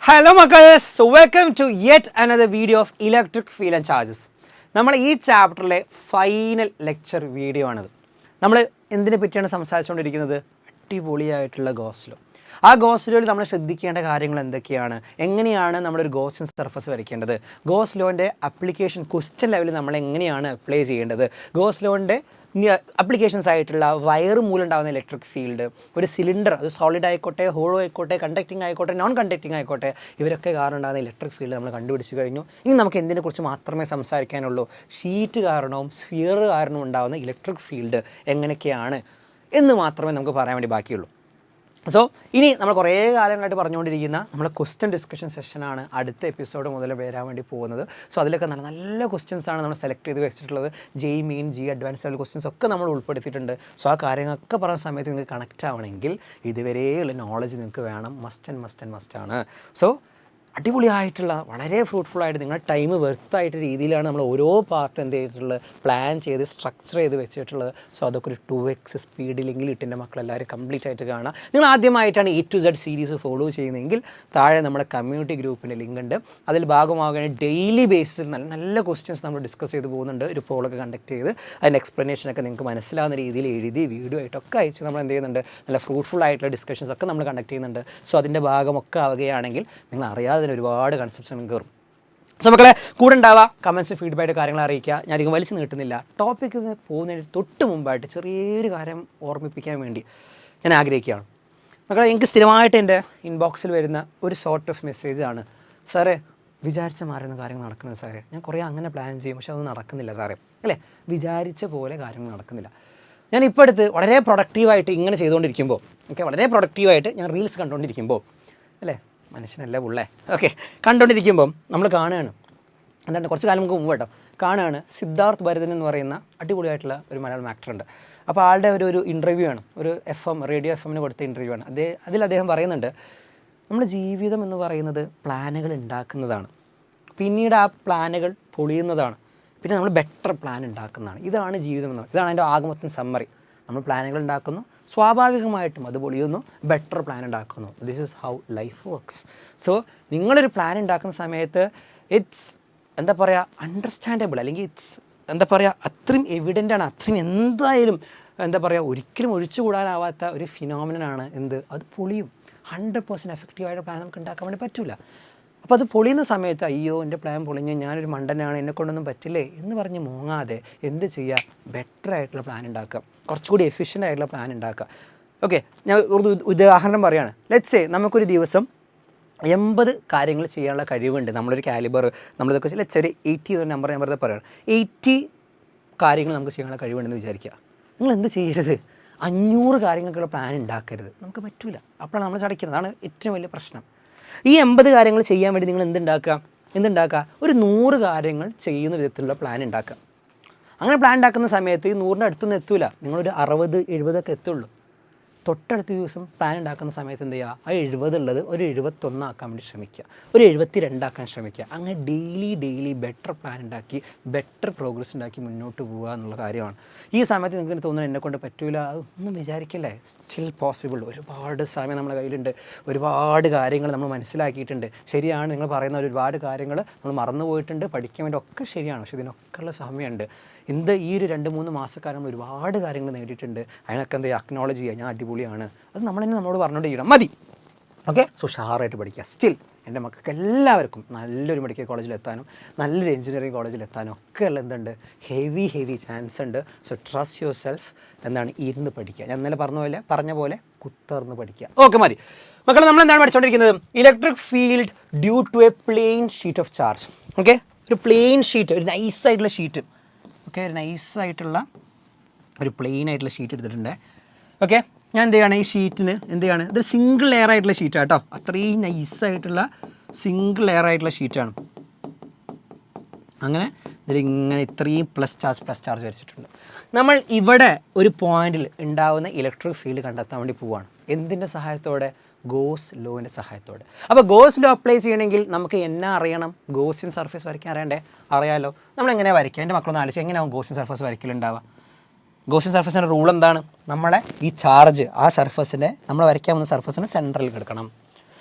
Hello മക്കളേഴ്സ്, so welcome to yet another video of electric field and charges. നമ്മൾ ഈ ചാപ്റ്ററിലെ final lecture video ആണിത്. നമ്മൾ എന്തിനെ പറ്റിയാണ് സംസാരിച്ചുകൊണ്ടിരിക്കുന്നത്? അടിപൊളിയായിട്ടുള്ള ഗോസ് ലോ. ആ ഗോസ് ലോയിൽ നമ്മൾ ശ്രദ്ധിക്കേണ്ട കാര്യങ്ങൾ എന്തൊക്കെയാണ്, എങ്ങനെയാണ് നമ്മളൊരു ഗോസിൻ സർഫസ് വരയ്ക്കേണ്ടത്, ഗോസ് ലോൻ്റെ അപ്ലിക്കേഷൻ ക്വസ്റ്റ്യൻ ലെവലിൽ നമ്മൾ എങ്ങനെയാണ് അപ്ലൈ ചെയ്യേണ്ടത്, ഗോസ് ലോൻ്റെ അപ്ലിക്കേഷൻസ് ആയിട്ടുള്ള വയർ മൂലം ഉണ്ടാകുന്ന ഇലക്ട്രിക് ഫീൽഡ്, ഒരു സിലിണ്ടർ അത് സോളിഡ് ആയിക്കോട്ടെ, ഹോളോ ആയിക്കോട്ടെ, കണ്ടക്റ്റിംഗ് ആയിക്കോട്ടെ, നോൺ കണ്ടക്റ്റിംഗ് ആയിക്കോട്ടെ, ഇവരൊക്കെ കാരണം ഉണ്ടാകുന്ന ഇലക്ട്രിക് ഫീൽഡ് നമ്മൾ കണ്ടുപിടിച്ച് കഴിഞ്ഞു. ഇനി നമുക്ക് എന്തിനെക്കുറിച്ച് മാത്രമേ സംസാരിക്കാനുള്ളൂ? ഷീറ്റ് കാരണവും സ്ഫിയർ കാരണവും ഉണ്ടാകുന്ന ഇലക്ട്രിക് ഫീൽഡ് എങ്ങനെയൊക്കെയാണ് എന്ന് മാത്രമേ നമുക്ക് പറയാൻ വേണ്ടി ബാക്കിയുള്ളൂ. സോ ഇനി നമ്മൾ കുറേ കാലങ്ങളായിട്ട് പറഞ്ഞുകൊണ്ടിരിക്കുന്ന നമ്മുടെ ക്വസ്റ്റ്യൻ ഡിസ്കഷൻ സെഷനാണ് അടുത്ത എപ്പിസോഡ് മുതൽ വരാൻ വേണ്ടി പോകുന്നത്. സോ അതിലൊക്കെ നല്ല നല്ല ക്വസ്റ്റ്യൻസാണ് നമ്മൾ സെലക്ട് ചെയ്ത് വെച്ചിട്ടുള്ളത്. ജെയ് main, G advance level questions ഒക്കെ നമ്മൾ ഉൾപ്പെടുത്തിയിട്ടുണ്ട്. സോ ആ കാര്യങ്ങളൊക്കെ പറയുന്ന സമയത്ത് നിങ്ങൾക്ക് കണക്റ്റ് ആവണമെങ്കിൽ ഇതുവരെയുള്ള നോളജ് നിങ്ങൾക്ക് വേണം. മസ്റ്റ് ആണ്. സോ അടിപൊളിയായിട്ടുള്ള വളരെ ഫ്രൂട്ട്ഫുള്ളായിട്ട് നിങ്ങളുടെ ടൈം വെർത്തായിട്ട് രീതിയിലാണ് നമ്മൾ ഓരോ പാർട്ട് എന്ത് ചെയ്തിട്ടുള്ളത്, പ്ലാൻ ചെയ്ത് സ്ട്രക്ചർ ചെയ്ത് വെച്ചിട്ടുള്ളത്. സോ അതൊക്കെ ഒരു 2x സ്പീഡിലെങ്കിൽ ഇട്ടിൻ്റെ മക്കളെല്ലാവരും കംപ്ലീറ്റ് ആയിട്ട് കാണാം. നിങ്ങൾ ആദ്യമായിട്ടാണ് A to Z series follow ചെയ്യുന്നതെങ്കിൽ താഴെ നമ്മുടെ കമ്മ്യൂണിറ്റി ഗ്രൂപ്പിൻ്റെ ലിങ്ക് ഉണ്ട്. അതിൽ ഭാഗമാകാൻ ഡെയിലി ബേസിൽ നല്ല നല്ല ക്വസ്റ്റ്യൻസ് നമ്മൾ ഡിസ്കസ് ചെയ്ത് പോകുന്നുണ്ട്. ഒരു പോളൊക്കെ കണ്ടക്ട് ചെയ്ത് അതിൻ്റെ എക്സ്പ്ലനേഷനൊക്കെ നിങ്ങൾക്ക് മനസ്സിലാവുന്ന രീതിയിൽ എഴുതി വീഡിയോ ആയിട്ടൊക്കെ അയച്ച് നമ്മൾ എന്ത് ചെയ്യുന്നുണ്ട്, നല്ല ഫ്രൂട്ട്ഫുൾ ആയിട്ടുള്ള ഡിസ്കഷൻസ് ഒക്കെ നമ്മൾ കണ്ടക്ട് ചെയ്യുന്നുണ്ട്. സോ അതിൻ്റെ ഭാഗമൊക്കെ ആവുകയാണെങ്കിൽ നിങ്ങൾ അറിയാതെ ഒരുപാട് കൺസെപ്ഷൻ കയറും. സോ മക്കളെ കൂടെ ഉണ്ടാവുക, കമൻസ് ഫീഡ്ബാക്ക് കാര്യങ്ങൾ അറിയിക്കുക. ഞാൻ അധികം വലിച്ചു നീട്ടുന്നില്ല. ടോപ്പിക്ക് പോകുന്നതിന് തൊട്ട് മുമ്പായിട്ട് ചെറിയൊരു കാര്യം ഓർമ്മിപ്പിക്കാൻ വേണ്ടി ഞാൻ ആഗ്രഹിക്കുകയാണ്. മക്കളെ, എനിക്ക് സ്ഥിരമായിട്ട് എൻ്റെ ഇൻബോക്സിൽ വരുന്ന ഒരു സോർട്ട് ഓഫ് മെസ്സേജാണ്, സാറേ വിചാരിച്ച മാറുന്ന കാര്യങ്ങൾ നടക്കുന്നത് സാറേ, ഞാൻ കുറേ അങ്ങനെ പ്ലാൻ ചെയ്യും പക്ഷെ അത് നടക്കുന്നില്ല സാറേ, അല്ലേ, വിചാരിച്ച പോലെ കാര്യങ്ങൾ നടക്കുന്നില്ല. ഞാൻ ഇപ്പോൾ അടുത്ത് വളരെ പ്രൊഡക്റ്റീവായിട്ട് ഇങ്ങനെ ചെയ്തുകൊണ്ടിരിക്കുമ്പോൾ, വളരെ പ്രൊഡക്റ്റീവായിട്ട് ഞാൻ റീൽസ് കണ്ടുകൊണ്ടിരിക്കുമ്പോൾ, അല്ലേ, മനുഷ്യനല്ല പുള്ളേ, കണ്ടുകൊണ്ടിരിക്കുമ്പം നമ്മൾ കാണുകയാണ്, എന്താണ് കുറച്ച് കാലം മുമ്പ് കേട്ടോ, കാണുകയാണ് സിദ്ധാർത്ഥ് ഭരതൻ എന്ന് പറയുന്ന അടിപൊളിയായിട്ടുള്ള ഒരു മലയാളം ആക്ടറുണ്ട്. അപ്പോൾ ആളുടെ ഒരു ഇൻ്റർവ്യൂ ആണ്, ഒരു റേഡിയോ FM കൊടുത്ത ഇൻ്റർവ്യൂ ആണ്. അതിൽ അദ്ദേഹം പറയുന്നുണ്ട്, നമ്മുടെ ജീവിതം എന്ന് പറയുന്നത് പ്ലാനുകൾ ഉണ്ടാക്കുന്നതാണ്, പിന്നീട് ആ പ്ലാനുകൾ പൊളിയുന്നതാണ്, പിന്നെ നമ്മൾ ബെറ്റർ പ്ലാൻ ഉണ്ടാക്കുന്നതാണ്. ഇതാണ് ജീവിതം എന്ന് പറയുന്നത്. ഇതാണ് അതിൻ്റെ ആകമൊത്തം സമ്മറി. നമ്മൾ പ്ലാനുകൾ ഉണ്ടാക്കുന്നു, സ്വാഭാവികമായിട്ടും അത് പൊളിയുന്നു, ബെറ്റർ പ്ലാൻ ഉണ്ടാക്കുന്നു. This is how life works. So നിങ്ങളൊരു പ്ലാൻ ഉണ്ടാക്കുന്ന സമയത്ത് ഇറ്റ്സ് എന്താ പറയുക, അണ്ടർസ്റ്റാൻഡബിൾ, അല്ലെങ്കിൽ ഇറ്റ്സ് എന്താ പറയുക, അത്രയും എവിഡൻ്റാണ്, അത്രയും എന്തായാലും എന്താ പറയുക, ഒരിക്കലും ഒഴിച്ചുകൂടാനാവാത്ത ഒരു ഫിനോമിനനാണ് എന്ത്, അത് പൊളിയും. 100% എഫക്റ്റീവായിട്ട് പ്ലാൻ നമുക്ക് ഉണ്ടാക്കാൻ വേണ്ടി പറ്റില്ല. അപ്പോൾ അത് പൊളിയുന്ന സമയത്ത് അയ്യോ എൻ്റെ പ്ലാൻ പൊളിഞ്ഞ്, ഞാനൊരു മണ്ടനാണ്, എന്നെക്കൊണ്ടൊന്നും പറ്റില്ലേ എന്ന് പറഞ്ഞ് മൂങ്ങാതെ എന്ത് ചെയ്യുക, ബെറ്റർ ആയിട്ടുള്ള പ്ലാൻ ഉണ്ടാക്കുക, കുറച്ചുകൂടി എഫിഷ്യൻ്റ് ആയിട്ടുള്ള പ്ലാൻ ഉണ്ടാക്കുക. ഓക്കെ, ഞാൻ ഒരു ഉദാഹരണം പറയുകയാണ്. ലെറ്റ്സ് സേ നമുക്കൊരു ദിവസം 80 കാര്യങ്ങൾ ചെയ്യാനുള്ള കഴിവുണ്ട്. നമ്മളൊരു കാലിബർ നമ്മളിതൊക്കെ ലെറ്റ്സ് ഒരു 80 എന്ന നമ്പർ ഞാൻ വെറുതെ പറയുകയാണ്. 80 കാര്യങ്ങൾ നമുക്ക് ചെയ്യാനുള്ള കഴിവുണ്ടെന്ന് വിചാരിക്കുക. നിങ്ങൾ എന്ത് ചെയ്യരുത്, 500 കാര്യങ്ങൾക്കുള്ള പ്ലാൻ ഉണ്ടാക്കരുത്. നമുക്ക് പറ്റില്ല. അപ്പോഴാണ് നമ്മൾ ചടയ്ക്കുന്നത്. അതാണ് ഏറ്റവും വലിയ പ്രശ്നം. ഈ 80 കാര്യങ്ങൾ ചെയ്യാൻ വേണ്ടി നിങ്ങൾ എന്തുണ്ടാക്കുക, ഒരു 100 കാര്യങ്ങൾ ചെയ്യുന്ന വിധത്തിലുള്ള പ്ലാൻ ഉണ്ടാക്കുക. അങ്ങനെ പ്ലാൻ ഉണ്ടാക്കുന്ന സമയത്ത് ഈ 100ൻ്റെ അടുത്തൊന്നും എത്തൂല, നിങ്ങളൊരു 60-70 എത്തുള്ളൂ. തൊട്ടടുത്ത ദിവസം പ്ലാൻ ഉണ്ടാക്കുന്ന സമയത്ത് എന്ത് ചെയ്യുക, ആ 70 ഉള്ളത് ഒരു 71 ആക്കാൻ വേണ്ടി ശ്രമിക്കുക, ഒരു 72 ആക്കാൻ ശ്രമിക്കുക. അങ്ങനെ ഡെയിലി ബെറ്റർ പ്ലാൻ ഉണ്ടാക്കി ബെറ്റർ പ്രോഗ്രസ് ഉണ്ടാക്കി മുന്നോട്ട് പോവുക എന്നുള്ള കാര്യമാണ്. ഈ സമയത്ത് നിങ്ങൾക്ക് തോന്നുന്നത് എന്നെക്കൊണ്ട് പറ്റൂല, അതൊന്നും വിചാരിക്കില്ലേ, സ്റ്റിൽ പോസിബിൾ. ഒരുപാട് സമയം നമ്മുടെ കയ്യിലുണ്ട്, ഒരുപാട് കാര്യങ്ങൾ നമ്മൾ മനസ്സിലാക്കിയിട്ടുണ്ട്. ശരിയാണ്, നിങ്ങൾ പറയുന്ന ഒരുപാട് കാര്യങ്ങൾ നമ്മൾ മറന്നുപോയിട്ടുണ്ട്, പഠിക്കാൻ വേണ്ടി ഒക്കെ ശരിയാണ്. പക്ഷേ ഇതിനൊക്കെയുള്ള സമയമുണ്ട്. ഈ ഒരു 2-3 മാസക്കാലം ഒരുപാട് കാര്യങ്ങൾ നേടിയിട്ടുണ്ട്. അതിനൊക്കെ എന്താ അക്നോളജ് ചെയ്യുക, ഞാൻ അടിപൊളിയാണ്, അത് നമ്മൾ തന്നെ നമ്മളോട് പറഞ്ഞുകൊണ്ടിരിക്കണം, മതി. ഓക്കെ, സോ ഷാറായിട്ട് പഠിക്കുക. സ്റ്റിൽ എൻ്റെ മക്കൾക്ക് എല്ലാവർക്കും നല്ലൊരു മെഡിക്കൽ കോളേജിൽ എത്താനും നല്ലൊരു എഞ്ചിനീയറിംഗ് കോളേജിൽ എത്താനും ഒക്കെ ഉള്ള എന്തുണ്ട്, ഹെവി ചാൻസ് ഉണ്ട്. So trust your self. ഇരുന്ന് പഠിക്കുക. ഞാൻ ഇന്നലെ പറഞ്ഞ പോലെ കുത്തർന്ന് പഠിക്കുക. ഓക്കെ, മതി മക്കളെ. നമ്മളെന്താണ് പഠിച്ചുകൊണ്ടിരിക്കുന്നത്? Electric field due to a plane sheet of charge. Okay, ഒരു പ്ലെയിൻ ഷീറ്റ്, ഒരു നൈസായിട്ടുള്ള ഷീറ്റ്. ഓക്കെ, ഒരു നൈസായിട്ടുള്ള ഒരു പ്ലെയിൻ ആയിട്ടുള്ള ഷീറ്റ് എടുത്തിട്ടുണ്ട്. ഓക്കെ, ഞാൻ എന്ത് ചെയ്യുകയാണ്, ഈ ഷീറ്റിന് എന്ത് ചെയ്യുകയാണ്, ഇതൊരു സിംഗിൾ ലെയർ ആയിട്ടുള്ള ഷീറ്റാണ് കേട്ടോ. അത്രയും നൈസായിട്ടുള്ള സിംഗിൾ ലെയർ ആയിട്ടുള്ള ഷീറ്റാണ്. അങ്ങനെ ഇതിലിങ്ങനെ ഇത്രയും പ്ലസ് ചാർജ് വരച്ചിട്ടുണ്ട്. നമ്മൾ ഇവിടെ ഒരു പോയിന്റിൽ ഉണ്ടാകുന്ന ഇലക്ട്രിക് ഫീൽഡ് കണ്ടെത്താൻ വേണ്ടി പോവുകയാണ്. എന്തിൻ്റെ സഹായത്തോടെ? ഗോസ് ലോൻ്റെ സഹായത്തോടെ. അപ്പോൾ ഗോസ് ലോ അപ്ലൈ ചെയ്യണമെങ്കിൽ നമുക്ക് എന്നാ അറിയണം? ഗോസിയൻ സർഫേസ് വരയ്ക്കാൻ അറിയാമല്ലോ. നമ്മളെങ്ങനെയാണ് വരയ്ക്കുക? എൻ്റെ മക്കളൊന്ന് ആലോചിച്ച് എങ്ങനെയാവും ഗോസിയൻ സർഫേസ് വരയ്ക്കലുണ്ടാവുക? ഗോസിയൻ സർഫേസിൻ്റെ റൂൾ എന്താണ്? നമ്മളെ ഈ ചാർജ് ആ സർഫസിൻ്റെ നമ്മൾ വരയ്ക്കാൻ പോകുന്ന സർഫസിന് സെൻറ്ററിൽ കിടക്കണം.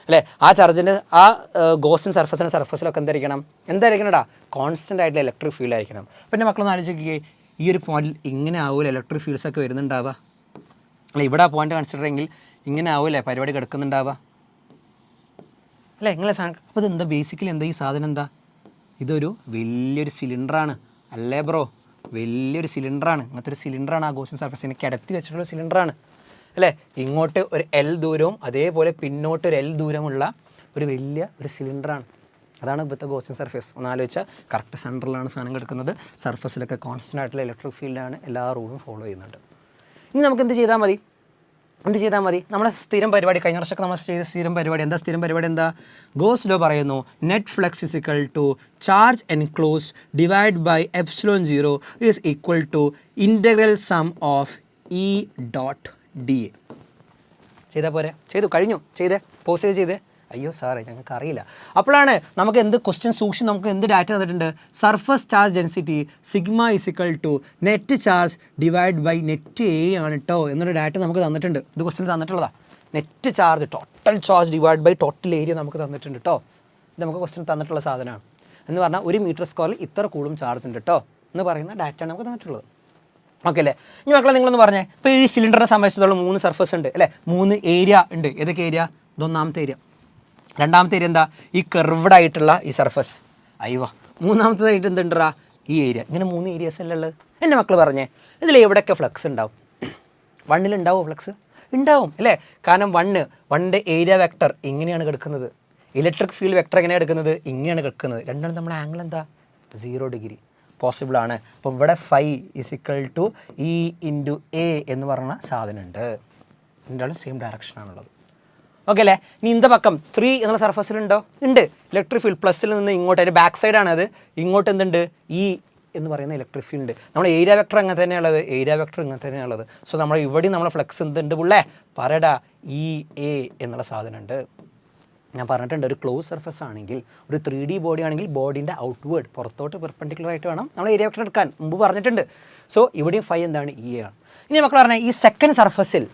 അല്ലേ? ആ ചാർജിൻ്റെ ആ ഗോസിൻ സർഫസിലൊക്കെ എന്തായിരിക്കണടാ? കോൺസ്റ്റൻ്റ് ആയിട്ടുള്ള ഇലക്ട്രിക് ഫീൽഡ് ആയിരിക്കണം. പിന്നെ മക്കളൊന്ന് ആലോചിക്കുകയെ, ഈ ഒരു പോയിന്റിൽ ഇങ്ങനെ ആവില്ല ഇലക്ട്രിക് ഫീൽഡ്സ് ഒക്കെ വരുന്നുണ്ടാവുക, അല്ല ഇവിടെ ആ പോയിന്റ് കൺസിഡർ എങ്കിൽ ഇങ്ങനെ ആവില്ലേ പരിപാടി കിടക്കുന്നുണ്ടാവുക, അല്ലേ? ഇങ്ങനെ സാധനം. അപ്പോൾ ഇതെന്താ ബേസിക്കലി എന്താ ഈ സാധനം എന്താ? ഇതൊരു വലിയൊരു സിലിണ്ടറാണ് അല്ലേ ബ്രോ? വലിയൊരു സിലിണ്ടറാണ്. ഇങ്ങനത്തെ ഒരു സിലിണ്ടറാണ് ആ ഗോസിൻ സർഫസിനെ കിടത്തി വെച്ചിട്ടുള്ള സിലിണ്ടറാണ്, അല്ലേ? ഇങ്ങോട്ട് ഒരു എൽ ദൂരവും അതേപോലെ പിന്നോട്ട് ഒരു എൽ ദൂരമുള്ള ഒരു വലിയ ഒരു സിലിണ്ടറാണ്. അതാണ് ഇപ്പോഴത്തെ ഗോസിൻ സർഫേസ്. ഒന്ന് ആലോചിച്ചാൽ കറക്റ്റ് സെൻറ്ററിലാണ് സാധനം കിടക്കുന്നത്. സർഫസിലൊക്കെ കോൺസ്റ്റൻ്റ് ആയിട്ടുള്ള ഇലക്ട്രിക് ഫീൽഡാണ്, എല്ലാ റൂളും ഫോളോ ചെയ്യുന്നുണ്ട്. ഇനി നമുക്ക് എന്ത് ചെയ്താൽ മതി? നമ്മളെ സ്ഥിരം പരിപാടി, കഴിഞ്ഞ വർഷമൊക്കെ നമ്മൾ ചെയ്ത സ്ഥിരം പരിപാടി എന്താ? ഗോസ് ലോ പറയുന്നു net flux is equal to charge enclosed divide by epsilon 0 is equal to integral sum of E dot D A. ചെയ്താൽ പോരെ? കഴിഞ്ഞു. പോസ് ചെയ്തേ. അയ്യോ സാറേ ഞങ്ങൾക്ക് അറിയില്ല. അപ്പോഴാണ് നമുക്ക് എന്ത് ക്വസ്റ്റ്യൻ സൂക്ഷിച്ച് നമുക്ക് എന്ത് ഡാറ്റ തന്നിട്ടുണ്ട്? Surface charge density sigma is equal to net charge divide by net area ആണ് കേട്ടോ എന്നൊരു ഡാറ്റ നമുക്ക് തന്നിട്ടുണ്ട്. ഇത് ക്വസ്റ്റ്യൻ തന്നിട്ടുള്ളതാണ്. Net charge total charge divide by total area നമുക്ക് തന്നിട്ടുണ്ട് കേട്ടോ. ഇത് നമുക്ക് ക്വസ്റ്റ്യൻ തന്നിട്ടുള്ള സാധനമാണ്. എന്ന് പറഞ്ഞാൽ 1 മീറ്റർ സ്ക്വയറിൽ ഇത്ര കൂടും ചാർജ് ഉണ്ട് കേട്ടോ എന്ന് പറയുന്ന ഡാറ്റയാണ് നമുക്ക് തന്നിട്ടുള്ളത്. ഓക്കെ അല്ലേ? ഇനി മക്കളെ നിങ്ങളൊന്ന് പറഞ്ഞേ, ഇപ്പോൾ ഈ സിലിണ്ടറിനെ സംബന്ധിച്ചിടത്തോളം 3 സർഫസ് ഉണ്ട് അല്ലേ? 3 ഏരിയ ഉണ്ട്. ഏതൊക്കെ ഏരിയ? ഇതൊന്നാമത്തെ ഏരിയ. രണ്ടാമത്തെ ഏരിയ എന്താ? ഈ കർവ്ഡ് ആയിട്ടുള്ള ഈ സർഫസ്. അയ്യോ, മൂന്നാമത്തേതായിട്ട് എന്തുണ്ടാ? ഈ ഏരിയ. ഇങ്ങനെ 3 ഏരിയാസ് അല്ലേ ഉള്ളത്? എൻ്റെ മക്കൾ പറഞ്ഞേ, ഇതിൽ എവിടെയൊക്കെ ഫ്ലക്സ് ഉണ്ടാവും? 1 ഉണ്ടാവുമോ ഫ്ലക്സ്? ഉണ്ടാവും അല്ലേ? കാരണം 1ൻ്റെ ഏരിയ വെക്ടർ ഇങ്ങനെയാണ് കിടക്കുന്നത്. ഇലക്ട്രിക് ഫീൽഡ് വെക്ടർ എങ്ങനെയാണ് എടുക്കുന്നത്? ഇങ്ങനെയാണ് കിടക്കുന്നത്. രണ്ടാണ് നമ്മുടെ ആംഗിൾ എന്താ? 0 ഡിഗ്രി പോസിബിളാണ്. അപ്പോൾ ഇവിടെ phi is equal to E into A എന്ന് പറഞ്ഞ സാധനമുണ്ട്. രണ്ടാളും സെയിം ഡയറക്ഷനാണുള്ളത്. ഓക്കെ അല്ലേ? ഇനി ഇന്ത പക്കം 3 എന്നുള്ള സർഫസിലുണ്ടോ? ഉണ്ട്. ഇലക്ട്രിക് ഫീൽഡ് പ്ലസ്സിൽ നിന്ന് ഇങ്ങോട്ട് അതിൻ്റെ ബാക്ക് സൈഡാണ് അത്. ഇങ്ങോട്ട് എന്തുണ്ട്? ഇ എന്ന് പറയുന്ന ഇലക്ട്രിക് ഫീൽഡ്. നമ്മൾ ഏരിയ വെക്ടർ അങ്ങനെ തന്നെയുള്ളത്. ഇങ്ങനെ തന്നെയുള്ളത്. സോ നമ്മൾ ഇവിടെയും നമ്മളെ ഫ്ലക്സ് എന്തുണ്ട് പുള്ളേ? പറയടാ, ഇ എ എന്നുള്ള സാധനമുണ്ട്. ഞാൻ പറഞ്ഞിട്ടുണ്ട്, ഒരു ക്ലോസ് സർഫസ് ആണെങ്കിൽ, ഒരു 3D ബോഡി ആണെങ്കിൽ ബോഡീൻ്റെ ഔട്ട്വേർഡ് പുറത്തോട്ട് പെർപെൻഡിക്കുലർ ആയിട്ട് വേണം നമ്മൾ ഏരിയ വെക്ടർ എടുക്കാൻ. മുമ്പ് പറഞ്ഞിട്ടുണ്ട്. സോ ഇവിടെയും ഫൈ എന്താണ്? ഇ എ ആണ്. ഇനി മക്കൾ പറഞ്ഞാൽ ഈ സെക്കൻഡ് സർഫസിൽ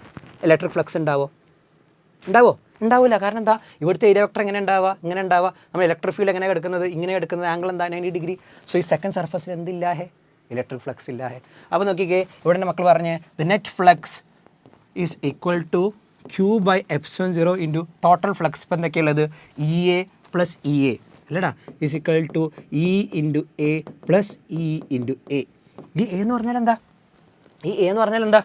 ഇലക്ട്രിക് ഫ്ലക്സ് ഉണ്ടാവില്ല. കാരണം എന്താ? ഇവിടുത്തെ ഏരിയ വെക്ടർ ഇങ്ങനെ ഉണ്ടാവുക. നമ്മൾ ഇലക്ട്രിക് ഫീൽഡ് എങ്ങനെ എടുക്കുന്നത്? ഇങ്ങനെ എടുക്കുന്നത്. ആംഗിൾ എന്താ? 90 ഡിഗ്രി. സോ ഈ സെക്കൻഡ് സർഫസിൽ എന്തില്ലാഹേ? Electric flux ഇല്ലാഹേ. അപ്പോൾ നോക്കിക്കേ, ഇവിടെ എൻ്റെ മക്കൾ പറഞ്ഞ് the net flux is equal to Q by epsilon 0 into total flux. ഇപ്പം എന്തൊക്കെയുള്ളത്? E A plus E A അല്ലേടാ is equal to E into A plus E into A. ഈ എ എന്ന് പറഞ്ഞാൽ എന്താ?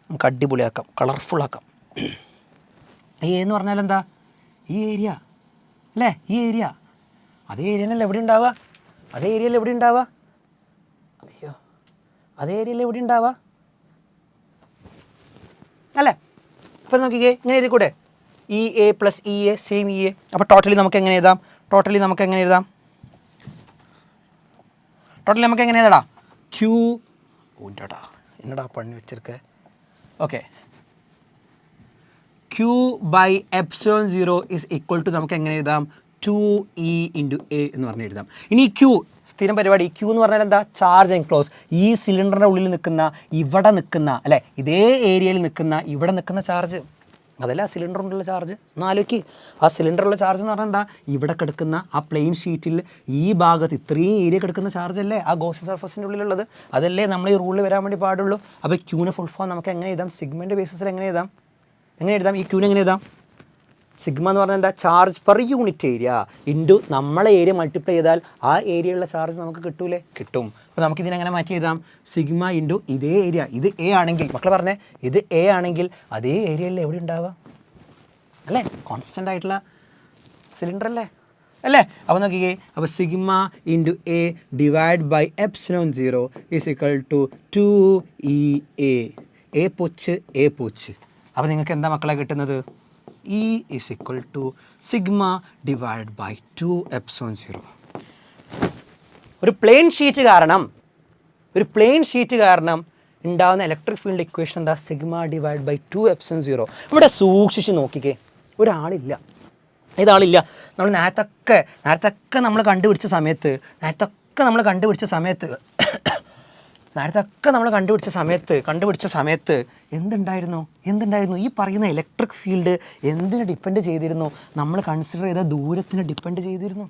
നമുക്ക് അടിപൊളിയാക്കാം, കളർഫുള്ളാക്കാം. ഈ എന്ന് പറഞ്ഞാൽ എന്താ? ഈ ഏരിയ അല്ലേ? ഈ ഏരിയ. അതേ ഏരിയയിലല്ലേ എവിടെ ഉണ്ടാവുക? അല്ലേ? അപ്പോൾ നോക്കിക്കേ, ഇങ്ങനെ എഴുതി കൂടെ? E A plus E A same E A. അപ്പോൾ ടോട്ടലി നമുക്ക് എങ്ങനെ എഴുതാം? ക്യൂ ഊൻ്റെടാ എന്നടാ പണി വെച്ചിരിക്കേ. ഓക്കെ, Q by epsilon 0 is equal to നമുക്ക് എങ്ങനെ എഴുതാം? 2E into A എന്ന് പറഞ്ഞ് എഴുതാം. ഇനി Q സ്ഥിരം പരിപാടി. Q എന്ന് പറഞ്ഞാൽ എന്താ? Charge enclose. ഈ സിലിണ്ടറിൻ്റെ ഉള്ളിൽ നിൽക്കുന്ന അല്ലേ, ഇതേ ഏരിയയിൽ ഇവിടെ നിൽക്കുന്ന ചാർജ്, അതല്ല ആ സിലിണ്ടറിലുള്ള ചാർജ്. ഒന്ന് ആലോചിക്ക്, ആ സിലിണ്ടറിലുള്ള ചാർജ് എന്ന് പറഞ്ഞാൽ എന്താ? ഇവിടെ കിടക്കുന്ന ആ പ്ലെയിൻ ഷീറ്റിൽ ഈ ഭാഗത്ത് ഇത്രയും ഏരിയ കിടക്കുന്ന ചാർജ് അല്ലേ ആ ഗോസിൻ സർഫസിൻ്റെ ഉള്ളിലുള്ളത്? അതല്ലേ നമ്മൾ ഈ റൂളിൽ വരാൻ വേണ്ടി പാടുള്ളൂ. അപ്പോൾ ക്യൂവിനെ ഫുൾ ഫോം നമുക്ക് എങ്ങനെ എഴുതാം? സിഗ്മൻ്റെ ബേസിസിൽ എങ്ങനെ എഴുതാം? ഈ ക്യൂവിനെ എങ്ങനെ എഴുതാം? സിഗ്മ എന്ന് പറഞ്ഞാൽ എന്താ? Charge per unit area into നമ്മളെ ഏരിയ മൾട്ടിപ്ലൈ ചെയ്താൽ ആ ഏരിയയിലുള്ള ചാർജ് നമുക്ക് കിട്ടൂലേ? കിട്ടും. അപ്പോൾ നമുക്കിതിനെങ്ങനെ മാറ്റി എഴുതാം? സിഗ്മ ഇൻറ്റു ഇതേ ഏരിയ. ഇത് എ ആണെങ്കിൽ, മക്കൾ പറഞ്ഞേ, ഇത് എ ആണെങ്കിൽ അതേ ഏരിയയിൽ എവിടെ ഉണ്ടാവുക? അല്ലേ? കോൺസ്റ്റൻ്റ് ആയിട്ടുള്ള സിലിണ്ടർ അല്ലേ? അപ്പോൾ നോക്കിക്കേ, അപ്പോൾ sigma into A divide by epsilon 0 is equal to 2EA. എ പൊച്ച്. അപ്പോൾ നിങ്ങൾക്ക് എന്താ മക്കളെ കിട്ടുന്നത്? E is equal to sigma divided by 2 epsilon 0. ഒരു പ്ലെയിൻ ഷീറ്റ് കാരണം ഉണ്ടാകുന്ന ഇലക്ട്രിക് ഫീൽഡ് ഇക്വേഷൻ എന്താ? Sigma divide by 2 epsilon 0. ഇവിടെ സൂക്ഷിച്ച് നോക്കിക്കേ, ഇതാളില്ല. നമ്മൾ നേരത്തൊക്കെ നമ്മൾ കണ്ടുപിടിച്ച സമയത്ത് നേരത്തെ നമ്മൾ കണ്ടുപിടിച്ച സമയത്ത് എന്തുണ്ടായിരുന്നു ഈ പറയുന്ന ഇലക്ട്രിക് ഫീൽഡ് എന്തിനെ ഡിപ്പെൻഡ് ചെയ്തിരുന്നു? നമ്മൾ കൺസിഡർ ചെയ്ത ദൂരത്തിനെ ഡിപ്പെൻഡ് ചെയ്തിരുന്നു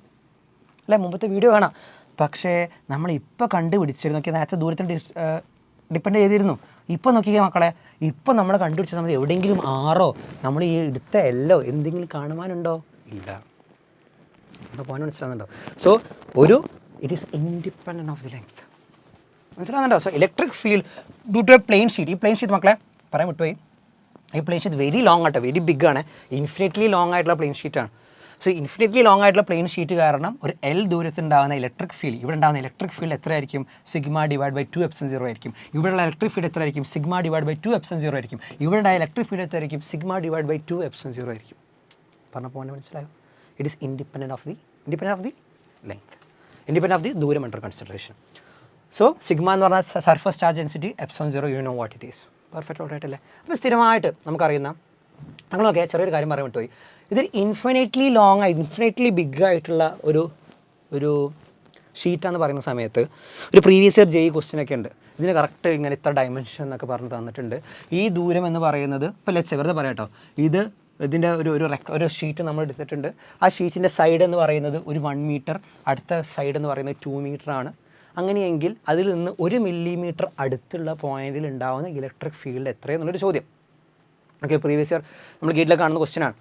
അല്ലേ? മുമ്പത്തെ വീഡിയോ കാണാം. പക്ഷേ നമ്മളിപ്പോൾ കണ്ടുപിടിച്ചിരുന്നു നേരത്തെ ദൂരത്തിന് ഡിപ്പെൻഡ് ചെയ്തിരുന്നു. ഇപ്പോൾ നോക്കിക്കേ മക്കളെ, ഇപ്പോൾ നമ്മൾ കണ്ടുപിടിച്ച സമയത്ത് എവിടെയെങ്കിലും ആറോ നമ്മൾ ഈ എടുത്ത എല്ലോ എന്തെങ്കിലും കാണുവാനുണ്ടോ? ഇല്ല. നമ്മുടെ പോയിന്റ് മനസ്സിലാകുന്നുണ്ടോ? So it is independent of the length. മനസ്സിലാകുന്നുണ്ടോ? So electric field due to a plane sheet. ഈ പ്ലെയിൻ ഷീറ്റ് മക്കളെ പറയാൻ വിട്ടുപോയി. ഈ പ്ലെയിൻ ഷീറ്റ് വെരി ലോങ് ആട്ടോ, വെരി ബിഗ് ആണ്, ഇൻഫിനിറ്റ്ലി ലോങ് ആയിട്ടുള്ള പ്ലെയിൻ ഷീറ്റാണ്. സോ ഇൻഫിനിറ്റ്ലി ലോങ് ആയിട്ടുള്ള പ്ലെയിൻ ഷീറ്റ് കാരണം ഒരു എൽ ദൂരത്തുണ്ടാകുന്ന ഇലക്ട്രിക് ഫീൽഡ്, ഇവിടെ ഉണ്ടാകുന്ന ഇലക്ട്രിക് ഫീൽഡ് എത്രയായിരിക്കും? സിഗ്മ ഡിവൈഡ് ബൈ 2ε0 ആയിരിക്കും. ഇവിടെയുള്ള ഇലക്ട്രിക് ഫീൽഡ് എത്രയായിരിക്കും? സിഗ്മ ഡിവൈഡ് ബൈ 2ε0 ആയിരിക്കും. ഇവിടെ ഇലക്ട്രിക് ഫീൽഡ് എത്രയായിരിക്കും? സിഗ്മ ഡിവൈഡ് ബൈ 2ε0 ആയിരിക്കും. പറഞ്ഞ പോയിന്റ് മനസ്സിലായോ? It is independent of the length, independent of the ദൂരം അണ്ടർ കൺസിഡറേഷൻ. സോ സിഗ്മ എന്ന് പറഞ്ഞാൽ surface charge density, ε0 you know what it is. Perfect alright അല്ലേ? അപ്പോൾ സ്ഥിരമായിട്ട് നമുക്കറിയുന്ന നമ്മളൊക്കെ ചെറിയൊരു കാര്യം പറയാൻ വിട്ടുപോയി. ഇതൊരു ഇൻഫിനിറ്റ്ലി ബിഗ് ആയിട്ടുള്ള ഒരു ഷീറ്റാന്ന് പറയുന്ന സമയത്ത് ഒരു പ്രീവിയസ് ഇയർ JEE ക്വസ്റ്റ്യനൊക്കെ ഉണ്ട്. ഇതിന് കറക്റ്റ് ഇങ്ങനെ ഇത്ര ഡയമെൻഷൻ എന്നൊക്കെ പറഞ്ഞ് തന്നിട്ടുണ്ട്. ഈ ദൂരം എന്ന് പറയുന്നത് ഇപ്പോൾ വെറുതെ പറയാം കേട്ടോ, ഇതിൻ്റെ ഒരു ഷീറ്റ് നമ്മൾ എടുത്തിട്ടുണ്ട്. ആ ഷീറ്റിൻ്റെ സൈഡ് എന്ന് പറയുന്നത് ഒരു 1 മീറ്റർ, അടുത്ത സൈഡ് എന്ന് പറയുന്നത് 2 മീറ്ററാണ്. അങ്ങനെയെങ്കിൽ അതിൽ നിന്ന് 1 മില്ലിമീറ്റർ അടുത്തുള്ള പോയിന്റിൽ ഉണ്ടാകുന്ന ഇലക്ട്രിക് ഫീൽഡ് എത്രയെന്നുള്ളൊരു ചോദ്യം. ഓക്കെ, പ്രീവിയസ് ഇയർ നമ്മൾ ഗേറ്റിൽ കാണുന്ന ക്വസ്റ്റ്യനാണ്.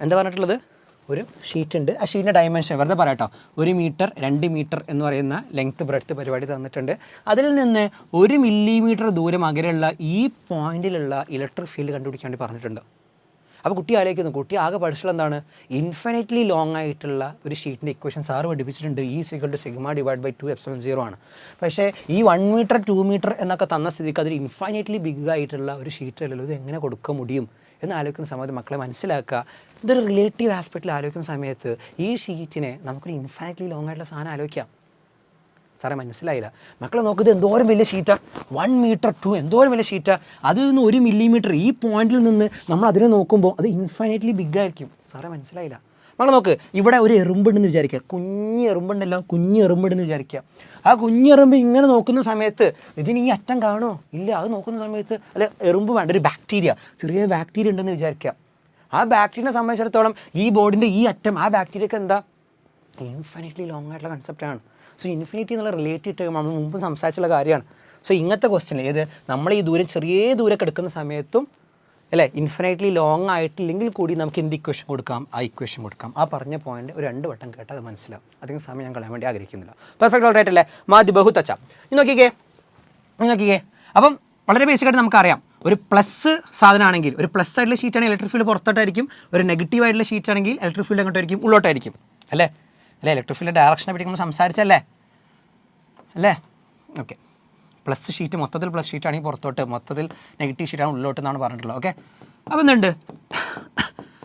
എന്താ പറഞ്ഞിട്ടുള്ളത്? ഒരു ഷീറ്റ് ഉണ്ട്, ആ ഷീറ്റിൻ്റെ ഡയമെൻഷൻ വെറുതെ പറയാം കേട്ടോ, 1 മീറ്റർ 2 മീറ്റർ എന്ന് പറയുന്ന ലെങ്ത്ത് ബ്രെഡ്ത്ത് പരിപാടി തന്നിട്ടുണ്ട്. അതിൽ നിന്ന് 1 മില്ലിമീറ്റർ ദൂരം അകലെയുള്ള ഈ പോയിന്റിലുള്ള ഇലക്ട്രിക് ഫീൽഡ് കണ്ടുപിടിക്കാൻ വേണ്ടി പറഞ്ഞിട്ടുണ്ട്. അപ്പോൾ കുട്ടി ആലോചിക്കുന്നു, കുട്ടി ആകെ പഠിച്ചിട്ടുള്ള എന്താണ്? ഇൻഫിനിറ്റ്ലി ലോങ് ആയിട്ടുള്ള ഒരു ഷീറ്റിൻ്റെ ഇക്വേഷൻ സാറ് പഠിപ്പിച്ചിട്ടുണ്ട്. E = സിഗ്മ ഡിവൈഡ് ബൈ 2ε0 ആണ്. പക്ഷേ ഈ 1 മീറ്റർ 2 മീറ്റർ എന്നൊക്കെ തന്ന സ്ഥിതിക്ക് അതൊരു ഇൻഫിനിറ്റ്ലി ബിഗ് ആയിട്ടുള്ള ഒരു ഷീറ്റ് അല്ലല്ലോ, ഇത് എങ്ങനെ കൊടുക്കാൻ മുടിയും എന്ന് ആലോചിക്കുന്ന സമയത്ത് മക്കളെ മനസ്സിലാക്കുക, ഇതൊരു റിലേറ്റീവ് ആസ്പെക്റ്റിൽ ആലോചിക്കുന്ന സമയത്ത് ഈ ഷീറ്റിനെ നമുക്കൊരു ഇൻഫിനിറ്റ്ലി ലോങ് ആയിട്ടുള്ള സാധനം ആലോചിക്കാം. സാറേ മനസ്സിലായില്ല. മക്കളെ നോക്കുന്നത് എന്തോരം വലിയ ഷീറ്റാണ്, 1 മീറ്റർ 2 എന്തോരം വലിയ ഷീറ്റാണ്. അതിൽ നിന്ന് 1 മില്ലിമീറ്റർ ഈ പോയിന്റിൽ നിന്ന് നമ്മൾ അതിനെ നോക്കുമ്പോൾ അത് ഇൻഫിനിറ്റ്ലി ബിഗ് ആയിരിക്കും. സാറേ മനസ്സിലായില്ല. മക്കളെ നോക്ക്, ഇവിടെ ഒരു എറുമ്പുണ്ടെന്ന് വിചാരിക്കുക, കുഞ്ഞ് എറുമ്പുണ്ടെന്ന് വിചാരിക്കുക. ആ കുഞ്ഞെറുമ്പ് ഇങ്ങനെ നോക്കുന്ന സമയത്ത് ഇതിന് ഈ അറ്റം കാണുമോ? ഇല്ല. അത് നോക്കുന്ന സമയത്ത് അല്ല, എറുമ്പ് വേണ്ട, ഒരു ബാക്ടീരിയ, ചെറിയ ബാക്ടീരിയ ഉണ്ടെന്ന് വിചാരിക്കുക. ആ ബാക്ടീരിയനെ സംബന്ധിച്ചിടത്തോളം ഈ ബോർഡിൻ്റെ ഈ അറ്റം ആ ബാക്ടീരിയക്ക് എന്താ? ഇൻഫിനിറ്റ്ലി ലോങ് ആയിട്ടുള്ള കൺസെപ്റ്റാണ്. സോ ഇൻഫിനിറ്റി എന്നുള്ള റിലേറ്റഡ് നമ്മൾ മുമ്പ് സംസാരിച്ചുള്ള കാര്യമാണ്. സോ ഇങ്ങനത്തെ ക്വസ്റ്റ്യൻ നമ്മൾ ഈ ചെറിയ ദൂരമൊക്കെ എടുക്കുന്ന സമയത്തും അല്ലേ, ഇൻഫിനിറ്റ്ലി ലോങ് ആയിട്ടില്ലെങ്കിൽ കൂടി നമുക്ക് എന്ത് ഇക്വേഷൻ കൊടുക്കാം? ആ ഇക്വേഷൻ കൊടുക്കാം. ആ പറഞ്ഞ പോയിന്റ് ഒരു 2 വട്ടം കേട്ടാൽ അത് മനസ്സിലാവും. അധികം സമയം ഞാൻ കളയാൻ വേണ്ടി ആഗ്രഹിക്കുന്നില്ല. പെർഫെക്റ്റ് ഓൾറൈറ്റ് അല്ലേ? മാതി ബഹു തച്ച. ഇനി നോക്കിക്കേ. അപ്പം വളരെ ബേസിക്കായിട്ട് നമുക്കറിയാം, ഒരു പ്ലസ് സാധനമാണെങ്കിൽ, ഒരു പ്ലസ് ആയിട്ടുള്ള ഷീറ്റാണെങ്കിൽ ഇലക്ട്രിക് ഫീൽഡ് പുറത്തോട്ടായിരിക്കും, ഒരു നെഗറ്റീവ് ആയിട്ടുള്ള ഷീറ്റാണെങ്കിൽ ഇലക്ട്രിക് ഫീൽഡ് അങ്ങോട്ടായിരിക്കും, ഉള്ളോട്ടായിരിക്കും അല്ലേ? ഇലക്ട്രിക് ഫീൽഡ് ഡയറക്ഷനെ പറ്റി നമ്മൾ സംസാരിച്ചല്ലേ? ഓക്കെ, പ്ലസ് ഷീറ്റ് മൊത്തത്തിൽ പ്ലസ് ഷീറ്റാണെങ്കിൽ പുറത്തോട്ട്, മൊത്തത്തിൽ നെഗറ്റീവ് ഷീറ്റാണ് ഉള്ളോട്ട് എന്നാണ് പറഞ്ഞിട്ടുള്ളത്. ഓക്കെ, അപ്പോൾ എന്തുണ്ട്,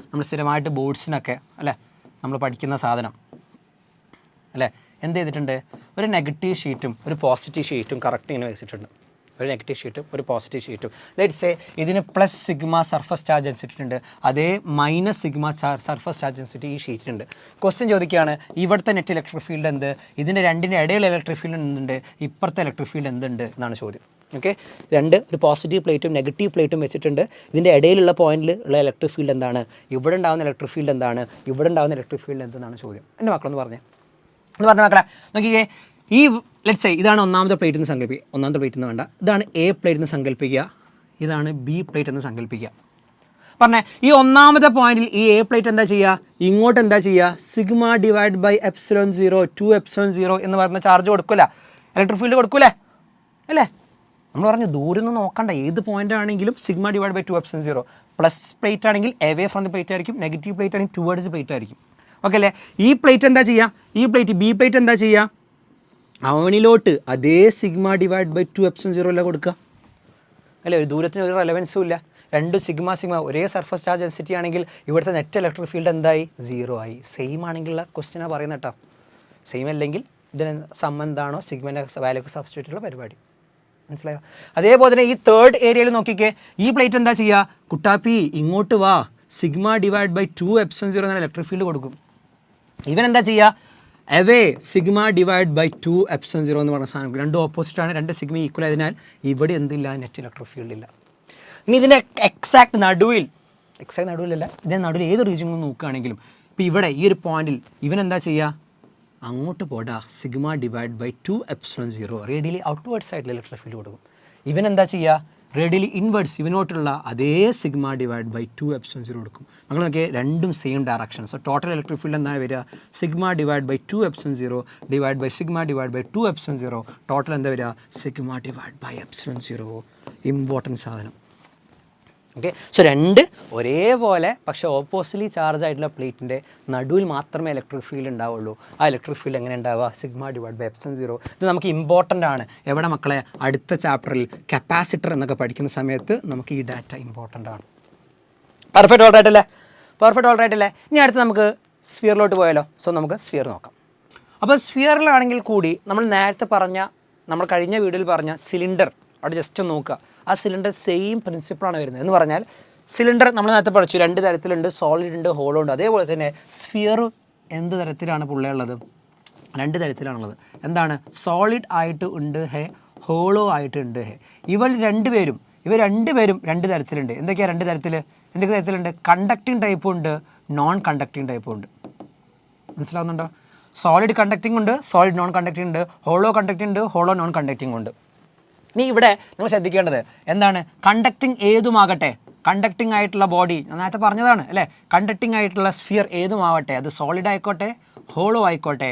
നമ്മൾ സ്ഥിരമായിട്ട് ബോർഡ്സിനൊക്കെ അല്ലേ നമ്മൾ പഠിക്കുന്ന സാധനം അല്ലേ, എന്ത് ചെയ്തിട്ടുണ്ട്? ഒരു നെഗറ്റീവ് ഷീറ്റും ഒരു പോസിറ്റീവ് ഷീറ്റും കറക്റ്റ് ഇങ്ങനെ വെച്ചിട്ടുണ്ട്. ഒരു നെഗറ്റീവ് ഷീറ്റും ഒരു പോസിറ്റീവ് ഷീറ്റും. ലെറ്റ്സ് സേ ഇതിന് plus sigma surface charge density ഉണ്ട്, അതേ minus sigma surface charge density ഈ ഷീറ്റിലുണ്ട്. ക്വസ്റ്റ്യൻ ചോദിക്കുകയാണ്, ഇവിടുത്തെ നെറ്റ് ഇലക്ട്രിക് ഫീൽഡ് എന്ത്, ഇതിൻ്റെ രണ്ടിൻ്റെ ഇടയിൽ ഇലക്ട്രിക് ഫീൽഡ് എന്തുണ്ട്, ഇപ്പുറത്തെ ഇലക്ട്രിക് ഫീൽഡ് എന്തുണ്ട് എന്നാണ് ചോദ്യം. ഓക്കെ, ഒരു പോസിറ്റീവ് പ്ലേറ്റും നെഗറ്റീവ് പ്ലേറ്റും വെച്ചിട്ടുണ്ട്. ഇതിൻ്റെ ഇടയിലുള്ള പോയിന്റിൽ ഉള്ള ഇലക്ട്രിക് ഫീൽഡ് എന്താണ്, ഇവിടെ ഉണ്ടാകുന്ന ഇലക്ട്രിക് ഫീൽഡ് എന്താണ്, ഇവിടെ ഉണ്ടാകുന്ന ഇലക്ട്രിക് ഫീൽഡ് എന്തെന്നാണ് ചോദ്യം. എൻ്റെ മക്കളൊന്ന് പറഞ്ഞേ, മക്കളെ നോക്കിക്കേ. ഈ ലെറ്റ്സ് സേ ഇതാണ് ഒന്നാമത്തെ പ്ലേറ്റ് എന്ന് സങ്കല്പിക്കുക, ഒന്നാമത്തെ പ്ലേറ്റ് എന്ന് വേണ്ട, ഇതാണ് A പ്ലേറ്റ് എന്ന് സങ്കല്പിക്കുക, ഇതാണ് B പ്ലേറ്റ് എന്ന് സങ്കല്പിക്കുക. പറഞ്ഞേ, ഈ ഒന്നാമത്തെ പോയിന്റിൽ ഈ A പ്ലേറ്റ് എന്താ ചെയ്യുക, ഇങ്ങോട്ട് എന്താ ചെയ്യുക, സിഗ്മ ഡിവൈഡ് ബൈ ε0 2ε0 എന്ന് പറയുന്ന ചാർജ് കൊടുക്കില്ല, ഇലക്ട്രിക് ഫീൽഡ് കൊടുക്കൂലേ അല്ലേ? നമ്മൾ പറഞ്ഞു ദൂരം ഒന്നും നോക്കണ്ട, ഏത് പോയിന്റ് ആണെങ്കിലും sigma divide by 2ε0. Plus plate ആണെങ്കിൽ എവേ ഫ്രം ദി പ്ലേറ്റ് ആയിരിക്കും, നെഗറ്റീവ് പ്ലേറ്റ് ആണെങ്കിൽ ടുവേർഡ്സ് പ്ലേറ്റ് ആയിരിക്കും. ഓക്കെ അല്ലേ? ഈ പ്ലേറ്റ് എന്താ ചെയ്യുക, ഈ പ്ലേറ്റ് B പ്ലേറ്റ് എന്താ ചെയ്യുക, അവനിലോട്ട് അതേ സിഗ്മ ഡിവൈഡ് ബൈ 2ε0 അല്ല കൊടുക്കുക അല്ലേ? ഒരു ദൂരത്തിന് ഒരു റെലവൻസും ഇല്ല, രണ്ടും സിഗ്മ ഒരേ സർഫസ് ചാർജ് ഡെൻസിറ്റി ആണെങ്കിൽ ഇവിടുത്തെ നെറ്റ് ഇലക്ട്രിക് ഫീൽഡ് എന്തായി, 0 ആയി. സെയിം ആണെങ്കിലുള്ള ക്വസ്റ്റ്യനാണ് പറയുന്നത് കേട്ടോ. സെയിം അല്ലെങ്കിൽ ഇതിന് എന്താണോ സിഗ്മൻ്റെ വാല്യൂക്ക് സബ്സ്റ്റിറ്റ്യൂട്ട് ഉള്ള പരിപാടി. മനസ്സിലായോ? അതേപോലെ തന്നെ ഈ തേർഡ് ഏരിയയിൽ നോക്കിക്കേ, ഈ പ്ലേറ്റ് എന്താ ചെയ്യുക, കുട്ടാപ്പി ഇങ്ങോട്ട് വാ, സിഗ്മ ഡിവൈഡ് ബൈ 2ε0 എന്ന ഇലക്ട്രിക് ഫീൽഡ് കൊടുക്കും. ഇവൻ എന്താ ചെയ്യുക, away sigma divide by 2 epsilon 0 എന്ന് പറഞ്ഞ സാധനം. രണ്ട് ഓപ്പോസിറ്റാണ്, രണ്ട് സിഗ്മ ഈക്വൽ ആയതിനാൽ ഇവിടെ എന്തില്ല, നെറ്റ് ഇലക്ട്രിക് ഫീൽഡ് ഇല്ല. ഇനി ഇതിൻ്റെ എക്സാക്ട് നടുവിലല്ല, ഇതിൻ്റെ നടുവിൽ ഏത് റീജിയനിൽ നോക്കുകയാണെങ്കിലും ഇപ്പോൾ ഇവിടെ ഈ ഒരു പോയിന്റിൽ ഇവനെന്താ ചെയ്യുക, അങ്ങോട്ട് പോടാ sigma divide by 2 epsilon 0 radially outward സൈഡിൽ ഇലക്ട്രിക് ഫീൽഡ് കൊടുക്കും. ഇവനെന്താ ചെയ്യുക, റേഡിയലി ഇൻവേർഡ്സ് ഇവനോട്ടുള്ള അതേ സിഗ്മ ഡിവൈഡ് ബൈ 2 എപ്സിലോൺ 0 കൊടുക്കും. നമ്മൾ നോക്കിയാൽ രണ്ടും same direction. So total electric field എന്താണ് വരിക, sigma divide by 2 epsilon 0 divide by sigma divide by 2 epsilon 0. Total എന്താ വരിക, sigma divide by epsilon 0. Important സാധനം. ഓക്കെ, സോ രണ്ട് ഒരേപോലെ പക്ഷേ ഓപ്പോസിറ്റ്ലി ചാർജ് ആയിട്ടുള്ള പ്ലേറ്റിൻ്റെ നടുവിൽ മാത്രമേ ഇലക്ട്രിക് ഫീൽഡ് ഉണ്ടാവുള്ളൂ. ആ ഇലക്ട്രിക് ഫീൽഡ് എങ്ങനെ ഉണ്ടാവുക, സിഗ്മ ഡിവൈഡ് ബൈ എപ്സിലോൺ 0. ഇത് നമുക്ക് ഇമ്പോർട്ടൻ്റ് ആണ്. എവിടെ മക്കളെ, അടുത്ത ചാപ്റ്ററിൽ കപ്പാസിറ്റർ എന്നൊക്കെ പഠിക്കുന്ന സമയത്ത് നമുക്ക് ഈ ഡാറ്റ ഇമ്പോർട്ടൻ്റ് ആണ്. പെർഫെക്റ്റ് ഓൾ റൈറ്റ് അല്ലേ. ഇനി അടുത്ത് നമുക്ക് സ്ഫിയറിലോട്ട് പോയാലോ. സോ നമുക്ക് സ്ഫിയർ നോക്കാം. അപ്പോൾ സ്ഫിയറിലാണെങ്കിൽ കൂടി നമ്മൾ നേരത്തെ പറഞ്ഞ, നമ്മൾ കഴിഞ്ഞ വീഡിയോയിൽ പറഞ്ഞ സിലിണ്ടർ അവിടെ ജസ്റ്റ് ഒന്ന് നോക്കുക. ആ സിലിണ്ടർ സെയിം പ്രിൻസിപ്പിളാണ് വരുന്നത്. എന്ന് പറഞ്ഞാൽ സിലിണ്ടർ നമ്മൾ നേരത്തെ പഠിച്ചു, രണ്ട് തരത്തിലുണ്ട്, സോളിഡ് ഉണ്ട്, ഹോളോ ഉണ്ട്. അതേപോലെ തന്നെ സ്ഫിയർ എന്ത് തരത്തിലാണ് പുള്ളിയുള്ളത്, രണ്ട് തരത്തിലാണുള്ളത്. എന്താണ്, സോളിഡ് ആയിട്ട് ഉണ്ട് ഹേ, ഹോളോ ആയിട്ട് ഉണ്ട് ഹേ. ഇവർ രണ്ടുപേരും രണ്ട് തരത്തിലുണ്ട്. എന്തൊക്കെയാണ് രണ്ട് തരത്തിൽ, എന്തൊക്കെ തരത്തിലുണ്ട്, കണ്ടക്റ്റിംഗ് ടൈപ്പും ഉണ്ട്, നോൺ കണ്ടക്റ്റിംഗ് ടൈപ്പും ഉണ്ട്. മനസ്സിലാവുന്നുണ്ടോ? സോളിഡ് കണ്ടക്റ്റിംഗ് ഉണ്ട്, സോളിഡ് നോൺ കണ്ടക്റ്റിംഗ് ഉണ്ട്, ഹോളോ കണ്ടക്റ്റിംഗ് ഉണ്ട്, ഹോളോ നോൺ കണ്ടക്റ്റിംഗ് ഉണ്ട്. ഇനി ഇവിടെ നിങ്ങൾ ശ്രദ്ധിക്കേണ്ടത് എന്താണ്, കണ്ടക്റ്റിംഗ് ഏതുമാകട്ടെ, കണ്ടക്റ്റിംഗ് ആയിട്ടുള്ള ബോഡി ഞാൻ നേരത്തെ പറഞ്ഞതാണ് അല്ലേ, കണ്ടക്റ്റിംഗ് ആയിട്ടുള്ള സ്ഫിയർ ഏതുമാവട്ടെ, അത് സോളിഡ് ആയിക്കോട്ടെ ഹോളോ ആയിക്കോട്ടെ,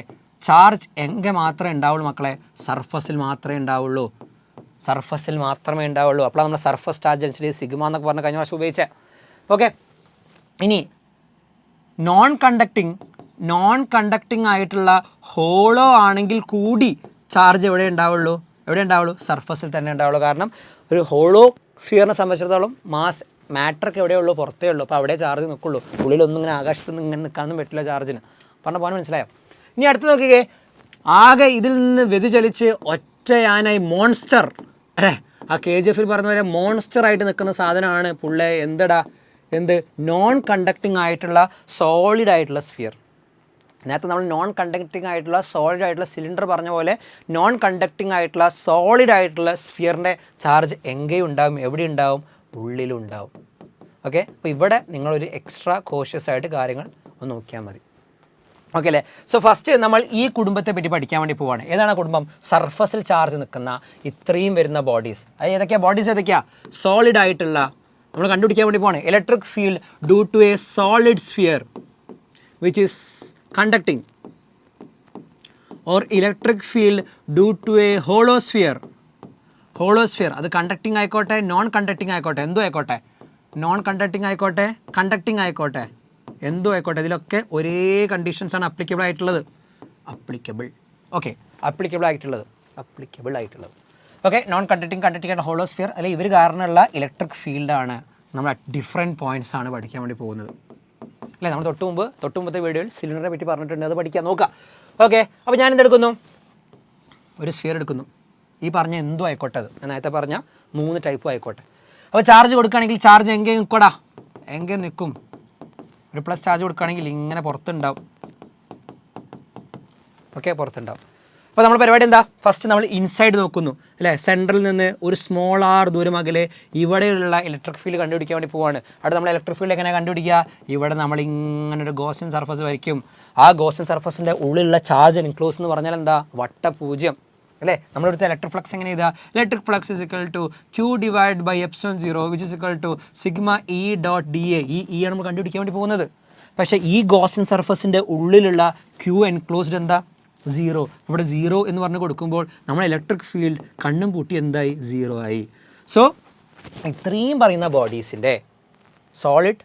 ചാർജ് എங்கே മാത്രമേ ഉണ്ടാവുള്ളൂ മക്കളെ, സർഫസിൽ മാത്രമേ ഉണ്ടാവുള്ളൂ. അപ്പോൾ നമ്മൾ സർഫസ് ചാർജ് ഡെൻസിറ്റി സിഗ്മ എന്നൊക്കെ പറഞ്ഞ കഴിഞ്ഞ പ്രാവശ്യം ഉപയോഗിച്ചത്. ഓക്കെ, ഇനി നോൺ കണ്ടക്റ്റിംഗ് ആയിട്ടുള്ള ഹോളോ ആണെങ്കിൽ കൂടി ചാർജ് എവിടെ ഉണ്ടാവുള്ളൂ, സർഫസിൽ തന്നെ ഉണ്ടാവുള്ളൂ. കാരണം ഒരു ഹോളോ സ്ഫിയറിനെ സംബന്ധിച്ചിടത്തോളം മാറ്റർക്ക് എവിടെയുള്ളൂ, പുറത്തേ ഉള്ളൂ. അപ്പോൾ അവിടെ ചാർജ് നിൽക്കുള്ളൂ. ഉള്ളിലൊന്നും ഇങ്ങനെ ആകാശത്ത് നിന്ന് ഇങ്ങനെ നിൽക്കാനൊന്നും പറ്റില്ല ചാർജിന്. പറഞ്ഞ പോകാൻ മനസ്സിലായോ? ഇനി അടുത്ത് നോക്കിക്കേ, ആകെ ഇതിൽ നിന്ന് വ്യതിചലിച്ച് ഒറ്റയാനായി മോൺസ്റ്റർ അല്ലേ, ആ KGF പറഞ്ഞ പോലെ മോൺസ്റ്റർ ആയിട്ട് നിൽക്കുന്ന സാധനമാണ് പുള്ളേ എന്ത് നോൺ കണ്ടക്റ്റിംഗ് ആയിട്ടുള്ള സോളിഡ് ആയിട്ടുള്ള സ്ഫിയർ. നേരത്തെ നമ്മൾ നോൺ കണ്ടക്റ്റിംഗ് ആയിട്ടുള്ള സോളിഡ് ആയിട്ടുള്ള സിലിണ്ടർ പറഞ്ഞ പോലെ നോൺ കണ്ടക്റ്റിംഗ് ആയിട്ടുള്ള സോളിഡ് ആയിട്ടുള്ള സ്ഫിയറിൻ്റെ ചാർജ് എങ്കെയും ഉണ്ടാവും, എവിടെ ഉണ്ടാവും, ഉള്ളിലും ഉണ്ടാവും. ഓക്കെ, അപ്പോൾ ഇവിടെ നിങ്ങളൊരു എക്സ്ട്രാ കോഷ്യസ് ആയിട്ട് കാര്യങ്ങൾ ഒന്ന് നോക്കിയാൽ മതി. ഓക്കെ അല്ലേ. സോ ഫസ്റ്റ് നമ്മൾ ഈ കുടുംബത്തെ പറ്റി പഠിക്കാൻ വേണ്ടി പോവാണ്. ഏതാണ് കുടുംബം, സർഫസിൽ ചാർജ് നിൽക്കുന്ന ഇത്രയും വരുന്ന ബോഡീസ്. അത് ഏതൊക്കെയാണ്, സോളിഡ് ആയിട്ടുള്ള നമ്മൾ കണ്ടുപിടിക്കാൻ വേണ്ടി പോവാണ്. Electric field due to a solid sphere which is conducting or electric field due to a hollow sphere. അത് കണ്ടക്റ്റിംഗ് ആയിക്കോട്ടെ നോൺ കണ്ടക്റ്റിംഗ് ആയിക്കോട്ടെ, എന്തോ ആയിക്കോട്ടെ, നോൺ കണ്ടക്റ്റിംഗ് ആയിക്കോട്ടെ കണ്ടക്റ്റിംഗ് ആയിക്കോട്ടെ, എന്തോ ആയിക്കോട്ടെ, ഇതിലൊക്കെ ഒരേ കണ്ടീഷൻസാണ് അപ്ലിക്കബിൾ ആയിട്ടുള്ളത്. അപ്ലിക്കബിൾ ആയിട്ടുള്ളത്. ഓക്കെ, നോൺ കണ്ടക്റ്റിംഗ് ആയിട്ട് ഹോളോ സ്ഫിയർ അല്ലെങ്കിൽ ഇവർ കാരണമുള്ള ഇലക്ട്രിക് ഫീൽഡാണ് നമ്മൾ അറ്റ് ഡിഫറെൻറ്റ് പോയിൻറ്റ്സ് ആണ് പഠിക്കാൻ വേണ്ടി പോകുന്നത് അല്ലേ. നമ്മൾ തൊട്ടുമുമ്പത്തെ വീഡിയോയിൽ സിലിണ്ടറിനെ പറ്റി പറഞ്ഞിട്ടുണ്ട്, അത് പഠിക്കാൻ നോക്കാം. ഓക്കെ, അപ്പോൾ ഞാൻ എന്തെടുക്കുന്നു, ഒരു സ്ഫിയർ എടുക്കുന്നു. ഈ പറഞ്ഞ എന്തോ ആയിക്കോട്ടെ, അത് ഞാൻ നേരത്തെ പറഞ്ഞ 3 ടൈപ്പും ആയിക്കോട്ടെ. അപ്പോൾ ചാർജ് കൊടുക്കുകയാണെങ്കിൽ ചാർജ് എங்கே നിൽക്കും, ഒരു പ്ലസ് ചാർജ് കൊടുക്കുകയാണെങ്കിൽ ഇങ്ങനെ പുറത്തുണ്ടാവും. അപ്പോൾ നമ്മുടെ പരിപാടി എന്താ, ഫസ്റ്റ് നമ്മൾ ഇൻസൈഡ് നോക്കുന്നു അല്ലേ. സെൻട്രൽ നിന്ന് ഒരു സ്മോൾ r ദൂരം അകലെ ഇവിടെയുള്ള ഇലക്ട്രിക് ഫീൽഡ് കണ്ടുപിടിക്കാൻ വേണ്ടി പോവാണ്. അവിടെ നമ്മൾ ഇലക്ട്രിക് ഫീൽഡ് എങ്ങനെ കണ്ടുപിടിക്കുക, ഇവിടെ നമ്മൾ ഇങ്ങനെ ഒരു ഗോസിയൻ സർഫസ് വരയ്ക്കും. ആ ഗോസിയൻ സർഫസിൻ്റെ ഉള്ളിലുള്ള ചാർജ് എൻക്ലോസ് എന്ന് പറഞ്ഞാൽ എന്താ, വട്ടപൂജ്യം അല്ലേ. നമ്മളെടുത്ത ഇലക്ട്രിക് ഫ്ലക്സ് എങ്ങനെ ചെയ്താൽ, electric flux is equal to Q divide by epsilon 0 which is equal to sigma E dot DA. ഈ ആണ് നമ്മൾ കണ്ടുപിടിക്കാൻ വേണ്ടി പോകുന്നത്. പക്ഷേ ഈ ഗോസിയൻ സർഫസിൻ്റെ ഉള്ളിലുള്ള Q എൻക്ലോസ്ഡ് എന്താ, 0. ഇവിടെ 0 എന്ന് പറഞ്ഞ് കൊടുക്കുമ്പോൾ നമ്മൾ ഇലക്ട്രിക് ഫീൽഡ് കണ്ണും പൂട്ടി എന്തായി, 0 ആയി. സോ ഇത്രയും പറയുന്ന ബോഡീസിൻ്റെ solid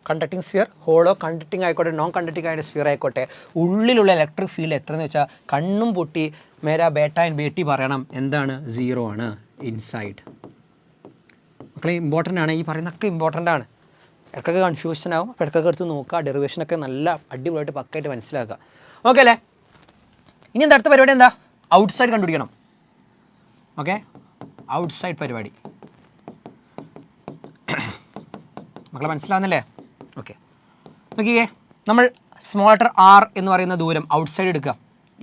conducting sphere, hollow conducting ആയിക്കോട്ടെ നോൺ കണ്ടക്റ്റിംഗ് ആയിട്ട് സ്ഫിയർ ആയിക്കോട്ടെ, ഉള്ളിലുള്ള ഇലക്ട്രിക് ഫീൽഡ് എത്രയെന്ന് വെച്ചാൽ കണ്ണും പൂട്ടി മേരാ ബേട്ട ആൻഡ് ബേട്ടി പറയണം, എന്താണ്, 0 ആണ് ഇൻസൈഡ്. മക്കളെ ഇമ്പോർട്ടൻ്റ് ആണ്, ഈ പറയുന്നതൊക്കെ ഇമ്പോർട്ടൻ്റ് ആണ്. ഇടയ്ക്കൊക്കെ കൺഫ്യൂഷൻ ആവും, അപ്പോൾ ഇടയ്ക്കൊക്കെ എടുത്ത് നോക്കുക, ഡെറിവേഷനൊക്കെ നല്ല അടിപൊളിയായിട്ട് പക്കായിട്ട് മനസ്സിലാക്കുക. ഓക്കെ അല്ലേ. ഇനി എന്താ അടുത്ത പരിപാടി, എന്താ, ഔട്ട്സൈഡ് കണ്ടുപിടിക്കണം. ഓക്കെ, ഔട്ട്സൈഡ് പരിപാടി മക്കളെ മനസ്സിലാവുന്നില്ലേ. ഓക്കെ, നോക്കിയേ, നമ്മൾ സ്മോൾ ലെറ്റർ ആർ എന്ന് പറയുന്ന ദൂരം ഔട്ട്സൈഡ് എടുക്കുക,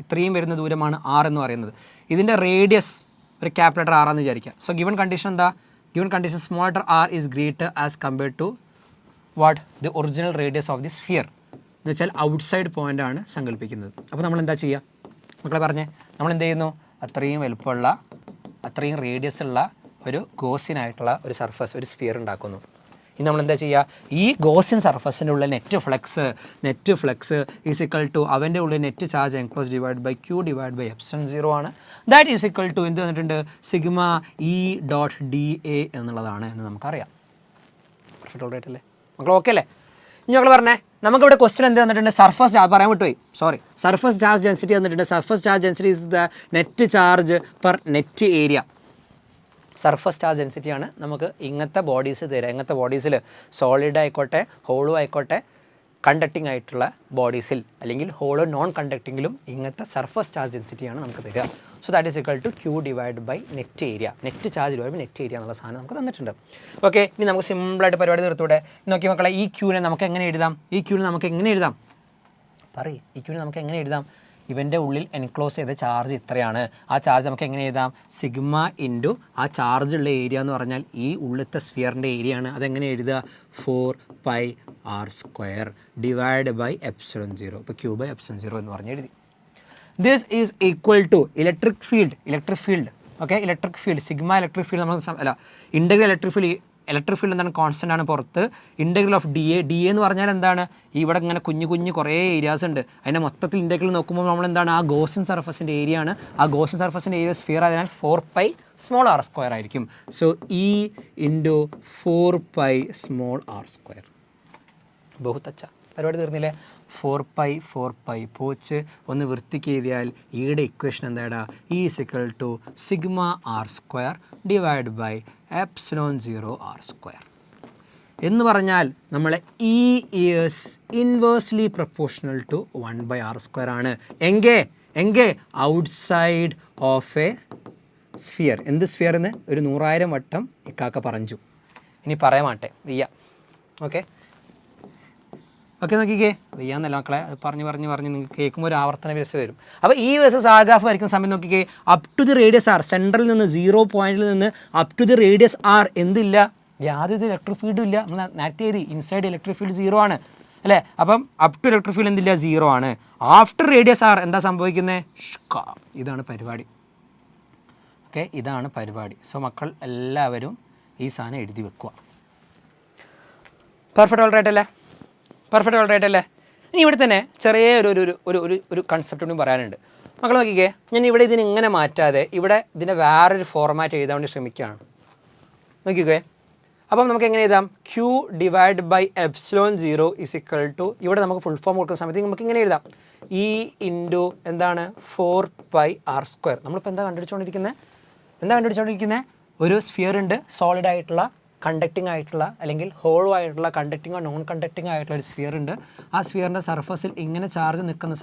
ഇത്രയും വരുന്ന ദൂരമാണ് ആർ എന്ന് പറയുന്നത്. ഇതിൻ്റെ റേഡിയസ് ഒരു ക്യാപിറ്റൽ ലെറ്റർ ആർ എന്ന് വിചാരിക്കുക. സോ ഗിവൺ കണ്ടീഷൻ എന്താ? Given condition small letter R is greater as compared to what the original radius of the sphere എന്ന് വെച്ചാൽ ഔട്ട്സൈഡ് പോയിൻ്റ് ആണ് സങ്കല്പിക്കുന്നത്. അപ്പോൾ നമ്മൾ എന്താ ചെയ്യുക മക്കളെ പറഞ്ഞേ? നമ്മൾ എന്ത് ചെയ്യുന്നു? അത്രയും വലുപ്പമുള്ള അത്രയും റേഡിയസ് ഉള്ള ഒരു ഗോസിനായിട്ടുള്ള ഒരു സർഫസ്, ഒരു സ്ഫിയർ ഉണ്ടാക്കുന്നു. ഇനി നമ്മൾ എന്താ ചെയ്യുക? ഈ ഗോസിൻ സർഫസിൻ്റെ ഉള്ളിൽ net flux is equal to അവൻ്റെ ഉള്ളിൽ net charge enclose divide by Q divide by epsilon 0 ആണ്. ദാറ്റ് ഈസ് ഇക്വൽ ടു എന്ത് തന്നിട്ടുണ്ട്? Sigma E dot D A എന്നുള്ളതാണ് എന്ന് നമുക്കറിയാം. പെർഫെക്റ്റ് ഓൾറൈറ്റ് അല്ലേ മക്കൾ? ഓക്കെ അല്ലേ? ഇനി മക്കൾ പറഞ്ഞേ, നമുക്കിവിടെ ക്വസ്റ്റ്യൻ എന്ത് തന്നിട്ടുണ്ട്? സർഫസ് പറയാൻ വിട്ടുപോയി, സോറി. സർഫസ് ചാർജ് ഡെൻസിറ്റി തന്നിട്ടുണ്ട്. Surface charge density is the net charge per net area. Surface charge ഡെൻസിറ്റിയാണ് നമുക്ക് ഇങ്ങനത്തെ ബോഡീസ് തരിക. ഇങ്ങനത്തെ ബോഡീസിൽ സോളിഡ് ആയിക്കോട്ടെ ഹോളോ ആയിക്കോട്ടെ കണ്ടക്റ്റിംഗ് ആയിട്ടുള്ള ബോഡീസിൽ അല്ലെങ്കിൽ ഹോളോ നോൺ കണ്ടക്റ്റിങ്ങിലും ഇങ്ങനത്തെ സർഫസ് ചാർജ് ഡെൻസിറ്റിയാണ് നമുക്ക് തരിക. So that is equal to Q divide by net area. Net charge divide by net area എന്നുള്ള സാധനം നമുക്ക് തന്നിട്ടുണ്ട്. ഓക്കെ, ഇനി നമുക്ക് സിമ്പിളായിട്ട് പരിപാടി തീർത്തൂടെ? നോക്കി മക്കളെ, ഈ ക്യൂവിനെ നമുക്ക് എങ്ങനെ എഴുതാം? ഈ ക്യൂവിനെ നമുക്ക് എങ്ങനെ എഴുതാം? ഇവൻ്റെ ഉള്ളിൽ എൻക്ലോസ് ചെയ്ത ചാർജ് ഇത്രയാണ്. ആ ചാർജ് നമുക്ക് എങ്ങനെ എഴുതാം? സിഗ്മ ഇൻറ്റു ആ ചാർജ് ഉള്ള ഏരിയ എന്ന് പറഞ്ഞാൽ ഈ ഉള്ളിലത്തെ സ്ഫിയറിൻ്റെ ഏരിയ ആണ്. അതെങ്ങനെ എഴുതുക? 4πr² divide by epsilon 0. ഇപ്പോൾ ക്യൂ ബൈ എപ്സിലോൺ 0 എന്ന് പറഞ്ഞ് എഴുതി. This is equal to electric field. Okay, electric field sigma electric field നമ്മൾ ഇൻ്റഗ്രൽ ഇലക്ട്രിക് ഫീൽഡ് എന്താണ്? കോൺസ്റ്റൻ്റ് ആണ് പുറത്ത്. ഇൻ്റഗ്രൽ ഓഫ് ഡി എ എന്ന് പറഞ്ഞാൽ എന്താണ്? ഇവിടെ ഇങ്ങനെ കുഞ്ഞു കുറേ ഏരിയാസ് ഉണ്ട്. അതിൻ്റെ മൊത്തത്തിൽ ഇൻ്റഗ്രൽ നോക്കുമ്പോൾ നമ്മൾ എന്താണ്? ആ ഗോസിൻ സർഫസിൻ്റെ ഏരിയ ആണ്. ആ ഗോസിൻ സർഫസിൻ്റെ ഏരിയ സ്ഫിയർ ആയതിനാൽ 4πr² ആയിരിക്കും. So E into 4πr². ബഹുത്ത് അച്ഛാ, പരിപാടി തീർന്നില്ലേ? 4π പോച്ച് ഒന്ന് വൃത്തിക്ക് എഴുതിയാൽ ഈയുടെ ഇക്വേഷൻ എന്താടാ? E is equal to sigma r² divide by epsilon 0r². എന്ന് പറഞ്ഞാൽ നമ്മളെ E is inversely proportional to 1/r² ആണ്. എങ്കെ ഔട്ട്സൈഡ് ഓഫ് എ സ്ഫിയർ. എന്ത് സ്ഫിയർ എന്ന് ഒരു 100,000 വട്ടം ഇക്കാക്ക പറഞ്ഞു. ഇനി പറയാൻ മാട്ടെ വയ്യ. ഓക്കെ നോക്കിക്കേ, വയ്യാന്നല്ല മക്കളെ, അത് പറഞ്ഞ് നിങ്ങൾക്ക് കേൾക്കുമ്പോൾ ഒരു ആവർത്തന വ്യവസ്ഥ വരും. അപ്പോൾ ഈ വേഴ്സസ് ആർ ഗ്രാഫ് വരയ്ക്കുന്ന സമയം നോക്കിക്കേ, up to the radius R, സെൻട്രലിൽ നിന്ന് 0 പോയിന്റിൽ നിന്ന് up to the radius R എന്തില്ല? യാതൊരു ഇലക്ട്രിക് ഫീൽഡും ഇല്ല. നമ്മൾ നേരത്തെ എഴുതി ഇൻസൈഡ് ഇലക്ട്രിക് ഫീൽഡ് 0 ആണ് അല്ലേ? അപ്പം അപ് ടു ഇലക്ട്രിക് ഫീൽഡ് എന്തില്ല? 0 ആണ്. ആഫ്റ്റർ റേഡിയസ് ആർ എന്താ സംഭവിക്കുന്നത്? ഇതാണ് പരിപാടി. ഓക്കെ, ഇതാണ് പരിപാടി. സോ മക്കൾ എല്ലാവരും ഈ സാധനം എഴുതി വെക്കുക. പെർഫെക്റ്റ് ഓൾറൈറ്റ് അല്ലേ? ഇനി ഇവിടെ തന്നെ ചെറിയ ഒരു കൺസെപ്റ്റ് കൂടി പറയാനുണ്ട്. മക്കൾ നോക്കിക്കേ, ഞാൻ ഇവിടെ ഇതിനെ ഇങ്ങനെ മാറ്റാതെ ഇവിടെ ഇതിൻ്റെ വേറൊരു ഫോർമാറ്റ് എഴുതാൻ വേണ്ടി ശ്രമിക്കുകയാണ്. നോക്കിക്കേ, അപ്പം നമുക്ക് എങ്ങനെ എഴുതാം? Q divide by epsilon 0 is equal to, ഇവിടെ നമുക്ക് ഫുൾ ഫോം കൊടുക്കുന്ന സമയത്ത് നമുക്ക് ഇങ്ങനെ എഴുതാം, ഇ ഇൻറ്റു എന്താണ്? 4πr². നമ്മളിപ്പോൾ എന്താ കണ്ടുപിടിച്ചുകൊണ്ടിരിക്കുന്നത്? ഒരു സ്ഫിയർ ഉണ്ട്, സോളിഡ് ആയിട്ടുള്ള കണ്ടക്റ്റിംഗ് ആയിട്ടുള്ള അല്ലെങ്കിൽ ഹോളോ ആയിട്ടുള്ള കണ്ടക്റ്റിങ്ങോ നോൺ കണ്ടക്റ്റിംഗ് ആയിട്ടുള്ള ഒരു സ്ഫിയർ ഉണ്ട്. ആ സ്ഫിയറിൻ്റെ സർഫസിൽ ഇങ്ങനെ ചാർജ് നിൽക്കുന്ന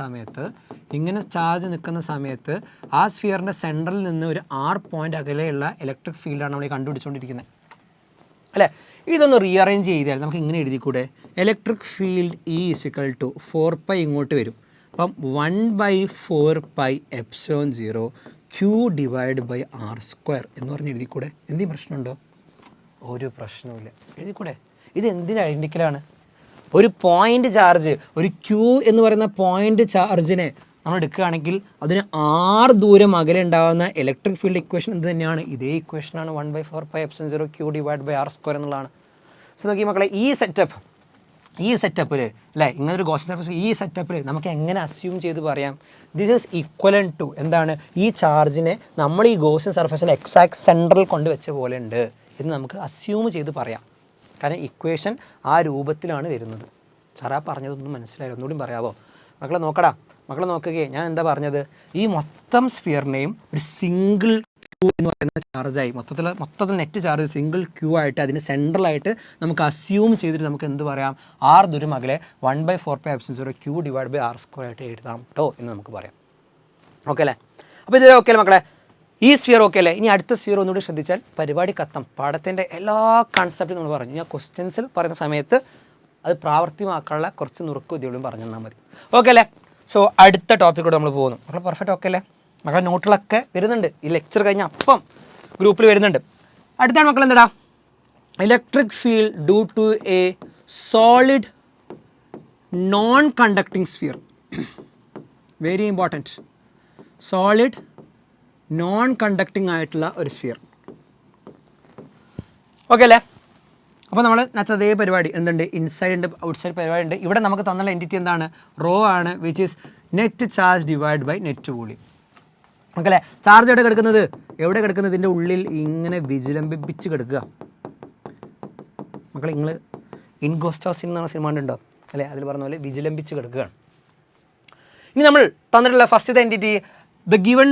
സമയത്ത് ആ സ്ഫിയറിൻ്റെ സെൻറ്ററിൽ നിന്ന് ഒരു R പോയിൻ്റ് അകലെയുള്ള ഇലക്ട്രിക് ഫീൽഡാണ് നമ്മൾ കണ്ടുപിടിച്ചുകൊണ്ടിരിക്കുന്നത് അല്ലേ? ഇതൊന്ന് റീഅറേഞ്ച് ചെയ്താൽ നമുക്ക് ഇങ്ങനെ എഴുതിക്കൂടെ? Electric field E is equal to 4π ഇങ്ങോട്ട് വരും. അപ്പം 1/4πε0 ക്യൂ ഡിവൈഡ് ബൈ r² എന്ന് പറഞ്ഞ് എഴുതിക്കൂടെ? എന്തെങ്കിലും പ്രശ്നമുണ്ടോ? ഒരു പ്രശ്നവുമില്ല, എഴുതിക്കൂടെ? ഇത് എന്തിന് ഐഡൻറ്റിക്കലാണ്? ഒരു പോയിൻ്റ് ചാർജ്, ഒരു ക്യൂ എന്ന് പറയുന്ന പോയിൻ്റ് ചാർജിനെ നമ്മൾ എടുക്കുകയാണെങ്കിൽ അതിന് r ദൂരം അകലെ ഉണ്ടാകുന്ന ഇലക്ട്രിക് ഫീൽഡ് ഇക്വേഷൻ എന്ത് തന്നെയാണ്? ഇതേ ഇക്വേഷനാണ് 1/4πε0 ക്യൂ ഡിവൈഡ് ബൈ r² എന്നുള്ളതാണ്. സോ നോക്കി മക്കളെ, ഈ സെറ്റപ്പിൽ അല്ലേ, ഇങ്ങനൊരു ഗോസിൻ സർഫസ്, ഈ സെറ്റപ്പിൽ നമുക്ക് എങ്ങനെ അസ്യൂം ചെയ്ത് പറയാം? ദിസ് ഈസ് ഈക്വലൻ ടു എന്താണ്? ഈ ചാർജിനെ നമ്മൾ ഈ ഗോസിൻ സർഫസിൽ എക്സാക്ട് സെൻട്രൽ കൊണ്ടുവച്ച പോലെ ഉണ്ട് എന്ന് നമുക്ക് അസ്യൂം ചെയ്ത് പറയാം. കാരണം ഇക്വേഷൻ ആ രൂപത്തിലാണ് വരുന്നത്. സാറാ പറഞ്ഞതൊന്നും മനസ്സിലായി, ഒന്നുകൂടി പറയാമോ? മക്കളെ നോക്കുകയെ ഞാൻ എന്താ പറഞ്ഞത്? ഈ മൊത്തം സ്ഫിയറിനെയും ഒരു സിംഗിൾ ക്യൂ എന്ന് പറയുന്ന ചാർജായി മൊത്തത്തിൽ നെറ്റ് ചാർജ് സിംഗിൾ ക്യൂ ആയിട്ട് അതിന് സെൻട്രലായിട്ട് നമുക്ക് അസ്യൂം ചെയ്തിട്ട് നമുക്ക് എന്ത് പറയാം? r ദൂരം അകലെ 1/4πε0 ക്യൂ ഡിവൈഡ് ബൈ r² ആയിട്ട് എഴുതാം കേട്ടോ എന്ന് നമുക്ക് പറയാം. ഓക്കെ അല്ലേ? അപ്പോൾ ഇത് ഓക്കെ അല്ലേ മക്കളെ? ഈ സ്ഫിയർ ഓക്കെ അല്ലേ? ഇനി അടുത്ത സ്ഫിയർ ഒന്നുകൂടി ശ്രദ്ധിച്ചാൽ പരിപാടി കത്തം. പാഠത്തിൻ്റെ എല്ലാ കൺസെപ്റ്റും നമ്മൾ പറഞ്ഞു. ഞാൻ ക്വസ്റ്റ്യൻസിൽ പറയുന്ന സമയത്ത് അത് പ്രാവർത്തികമാക്കാനുള്ള കുറച്ച് നുറുക്ക് വിദ്യകളും പറഞ്ഞു തന്നാൽ മതി. ഓക്കെ അല്ലേ? സോ അടുത്ത ടോപ്പിക്കോട് നമ്മൾ പോകുന്നു. മക്കളെ പെർഫെക്റ്റ് ഓക്കെ അല്ലേ? മക്കളെ നോട്ടുകളൊക്കെ വരുന്നുണ്ട്, ഈ ലെക്ചർ കഴിഞ്ഞാൽ അപ്പം ഗ്രൂപ്പിൽ വരുന്നുണ്ട്. അടുത്താണ് മക്കൾ എന്താ? Electric field due to a solid non conducting sphere. Very important. Solid non conducting ആയിട്ടുള്ള ഒരു സ്ഫിയർ. ഓക്കെ അല്ലേ? അപ്പോൾ നമ്മൾ നേരത്തെ അതേ പരിപാടി എന്തുണ്ട്, ഇൻസൈഡ് ഉണ്ട് ഔട്ട്സൈഡ് പരിപാടി ഉണ്ട്. ഇവിടെ നമുക്ക് തന്നുള്ള എൻറ്റിറ്റി എന്താണ്? റോ ആണ്, which is net charge divide by net volume. Okay അല്ലേ? ചാർജ് എവിടെ കിടക്കുന്നത്? എവിടെ കിടക്കുന്നത്? ഇതിൻ്റെ ഉള്ളിൽ ഇങ്ങനെ വിജിലംബിച്ച് കിടക്കുക. മക്കളെ നിങ്ങൾ ഇൻഗോസ്റ്റ് ഹൗസിൽ എന്ന് പറഞ്ഞ സിനിമ ഉണ്ടോ അല്ലേ? അതിൽ പറഞ്ഞ പോലെ വിജിലംബിച്ച് കിടക്കുകയാണ്. ഇനി നമ്മൾ തന്നിട്ടുള്ള ഫസ്റ്റത്തെ എൻറ്റിറ്റി, ദ ഗിവൺ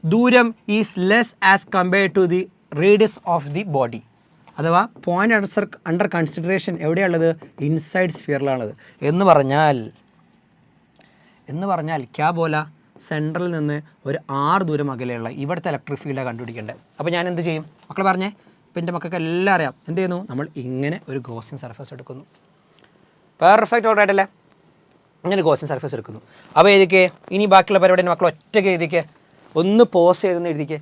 ദൂരം is less as compared to the radius of the body. അഥവാ പോയിന്റ് അണ്ടർ കൺസിഡറേഷൻ എവിടെയുള്ളത്? ഇൻസൈഡ് സ്ഫിയറിലാണുള്ളത്. എന്ന് പറഞ്ഞാൽ ക്യാ ബോല, സെൻട്രൽ നിന്ന് ഒരു 6 ദൂരം അകലെയുള്ള ഇവിടുത്തെ ഇലക്ട്രിക് ഫീൽഡാണ് കണ്ടുപിടിക്കേണ്ടത്. അപ്പോൾ ഞാൻ എന്ത് ചെയ്യും മക്കൾ പറഞ്ഞേ? ഇപ്പം എൻ്റെ മക്കൾക്ക് എല്ലാം അറിയാം. എന്ത് ചെയ്യുന്നു? നമ്മൾ ഇങ്ങനെ ഒരു ഗോസിയൻ സർഫസ് എടുക്കുന്നു. പെർഫെക്റ്റ് ഓൾറൈറ്റ് അല്ലേ? ഇങ്ങനെ ഗോസിയൻ സർഫസ് എടുക്കുന്നു. അപ്പോൾ എഴുതിക്കേ. ഇനി ബാക്കിയുള്ള പരിപാടി മക്കൾ ഒറ്റയ്ക്ക് എഴുതിക്കേ. ഒന്ന് പോസ് ചെയ്തെന്ന് എഴുതിക്കേ.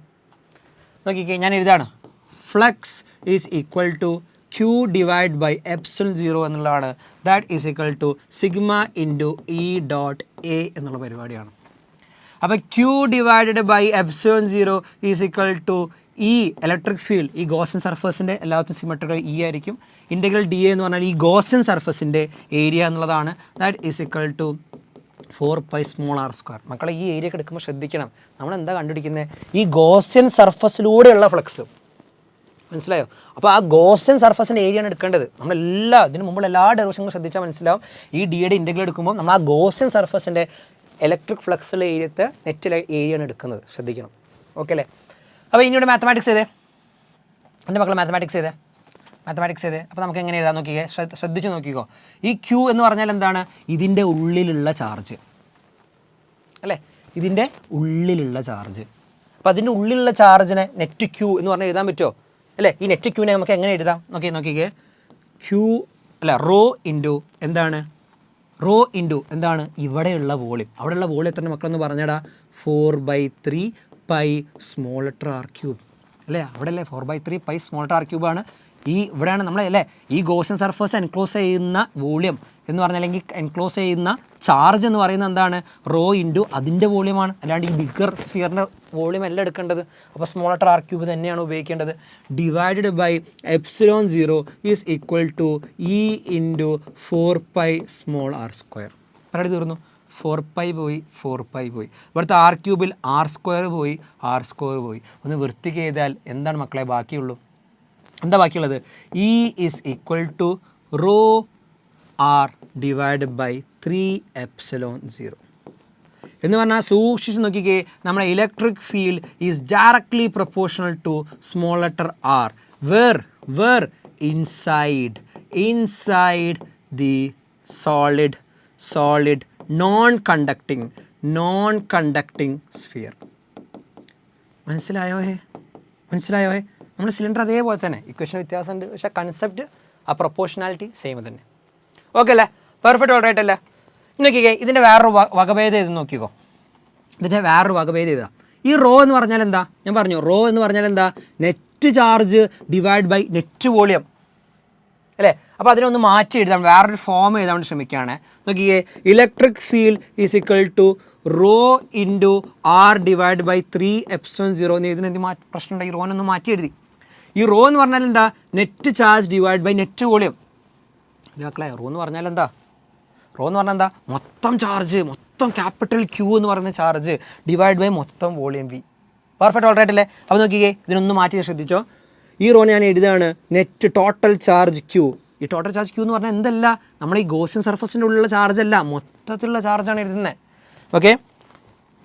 നോക്കിക്കേ, ഞാൻ എഴുതാണ്. Flux is equal to Q divide by epsilon 0 എന്നുള്ളതാണ്. That is equal to sigma into E dot A എന്നുള്ള പരിപാടിയാണ്. അപ്പോൾ Q divided by epsilon 0 is equal to ഈ ഇലക്ട്രിക് ഫീൽഡ്, ഈ ഗോസിയൻ സർഫസിൻ്റെ എല്ലാത്തും സിമെട്രിക്കൽ E ആയിരിക്കും. ഇൻ്റഗ്രൽ ഡി എന്ന് പറഞ്ഞാൽ ഈ ഗോസിയൻ സർഫസിൻ്റെ ഏരിയ എന്നുള്ളതാണ്. That is equal to 4πr². മക്കളെ ഈ ഏരിയ എടുക്കുമ്പോൾ ശ്രദ്ധിക്കണം, നമ്മൾ എന്താ കണ്ടുപിടിക്കുന്നത്? ഈ ഗോസിയൻ സർഫസിലൂടെയുള്ള ഫ്ലക്സ്. മനസ്സിലായോ? അപ്പോൾ ആ ഗോസിയൻ സർഫസിൻ്റെ ഏരിയയാണ് എടുക്കേണ്ടത്. ഇതിന് മുമ്പുള്ള എല്ലാ ഡെറിവേഷനും ശ്രദ്ധിച്ചാൽ മനസ്സിലാവും. ഈ ഡിയുടെ ഇൻ്റഗ്രൽ എടുക്കുമ്പോൾ നമ്മൾ ആ ഗോസിയൻ സർഫസിൻ്റെ ഇലക്ട്രിക് ഫ്ലക്സിലെ ഏരിയത്തെ നെറ്റിലെ ഏരിയയാണ് എടുക്കുന്നത്. ശ്രദ്ധിക്കണം. ഓക്കെ അല്ലേ? അപ്പോൾ ഇനിയുടെ മാത്തമാറ്റിക്സ് ചെയ്തേ. എൻ്റെ മക്കൾ മാത്തമാറ്റിക്സ് ചെയ്തേ. അപ്പോൾ നമുക്ക് എങ്ങനെ എഴുതാൻ നോക്കിക്കേ, ശ്രദ്ധിച്ച് നോക്കിക്കോ. ഈ Q എന്ന് പറഞ്ഞാൽ എന്താണ്? ഇതിൻ്റെ ഉള്ളിലുള്ള ചാർജ് അല്ലേ? ഇതിൻ്റെ ഉള്ളിലുള്ള ചാർജ്. അപ്പോൾ അതിൻ്റെ ഉള്ളിലുള്ള ചാർജിനെ നെറ്റ് Q എന്ന് പറഞ്ഞാൽ എഴുതാൻ പറ്റുമോ അല്ലേ? ഈ നെറ്റ് Qനെ നമുക്ക് എങ്ങനെ എഴുതാം? നോക്കിക്കേ. റോ ഇൻറ്റു എന്താണ്? ഇവിടെയുള്ള വോളിയം. അവിടെയുള്ള വോളിയം എത്ര മക്കളെന്ന് പറഞ്ഞടാ? 4/3 പൈ സ്മോൾ ലെറ്റർ r³ അല്ലേ? അവിടെ അല്ലേ 4/3 പൈ സ്മോൾ ലെറ്റർ r³ ആണ്. ഇവിടെയാണ് നമ്മൾ അല്ലേ ഈ ഗോസിയൻ സർഫസ് എൻക്ലോസ് ചെയ്യുന്ന വോളിയം എന്ന് പറഞ്ഞാൽ, അല്ലെങ്കിൽ എൻക്ലോസ് ചെയ്യുന്ന ചാർജ് എന്ന് പറയുന്നത് എന്താണ്? റോ ഇൻറ്റു അതിൻ്റെ വോളിയമാണ്. അല്ലാണ്ട് ഈ ബിഗർ സ്ഫിയറിൻ്റെ വോളിയം അല്ല എടുക്കേണ്ടത്. അപ്പോൾ സ്മോൾ ലെറ്റർ r³ തന്നെയാണ് ഉപയോഗിക്കേണ്ടത്. Divided by epsilon 0 is equal to E into 4π small r². പരിപാടി തീർന്നു. 4π പോയി. ഇവിടുത്തെ r³ r² പോയി. ഒന്ന് വൃത്തിക്ക് ചെയ്താൽ എന്താണ് മക്കളെ ബാക്കിയുള്ളൂ? എന്താ ബാക്കിയുള്ളത്? E is equal to rho r divide by 3ε0 എന്ന് പറഞ്ഞാൽ സൂക്ഷിച്ച് നോക്കിക്കേ. നമ്മുടെ electric field is directly proportional to small letter r where inside the solid non conducting sphere. മനസ്സിലായോ? നമ്മുടെ സിലിണ്ടർ അതേപോലെ തന്നെ, ഇക്വേഷൻ വ്യത്യാസമുണ്ട്, പക്ഷേ കൺസെപ്റ്റ് ആ പ്രൊപ്പോർഷണാലിറ്റി സെയിം തന്നെ. ഓക്കെ അല്ലേ? പെർഫെക്റ്റ് ഓൾറൈറ്റ് അല്ലേ? നോക്കിക്കേ, ഇതിൻ്റെ വേറൊരു വകഭേദം ഇത് നോക്കിക്കോ. ഈ റോ എന്ന് പറഞ്ഞാൽ എന്താ? ഞാൻ പറഞ്ഞു റോ എന്ന് പറഞ്ഞാൽ എന്താ? Net charge divide by net volume അല്ലേ? അപ്പോൾ അതിനൊന്ന് മാറ്റി എഴുതാം, വേറൊരു ഫോം എഴുതാൻ വേണ്ടി ശ്രമിക്കുകയാണ്. നോക്കിക്കേ, electric field is equal to rho into r divide by 3ε0 എന്ന് ഇതിനെന്ത് പ്രശ്നമുണ്ട്? ഈ റോനൊന്ന് മാറ്റി എഴുതി. ഈ റോ എന്ന് പറഞ്ഞാൽ എന്താ? Net charge divide by net volume. മക്കളെ റോ എന്ന് പറഞ്ഞാൽ എന്താ? മൊത്തം ചാർജ്, മൊത്തം ക്യാപിറ്റൽ Q എന്ന് പറയുന്ന ചാർജ് ഡിവൈഡ് ബൈ മൊത്തം വോളിയം V. പെർഫെക്റ്റ് ഓൾറൈറ്റ് അല്ലേ? അപ്പോൾ നോക്കിക്കേ, ഇതിനൊന്ന് മാറ്റി ശ്രദ്ധിച്ചോ. ഈ റോനെ ഞാൻ എഴുതുകയാണ് നെറ്റ് ടോട്ടൽ ചാർജ് Q. ഈ ടോട്ടൽ ചാർജ് Q എന്ന് പറഞ്ഞാൽ എന്തല്ല? നമ്മൾ ഈ ഗോസിയൻ സർഫസിൻ്റെ ഉള്ളിലുള്ള ചാർജ് അല്ല, മൊത്തത്തിലുള്ള ചാർജാണ് എഴുതുന്നത്. Okay,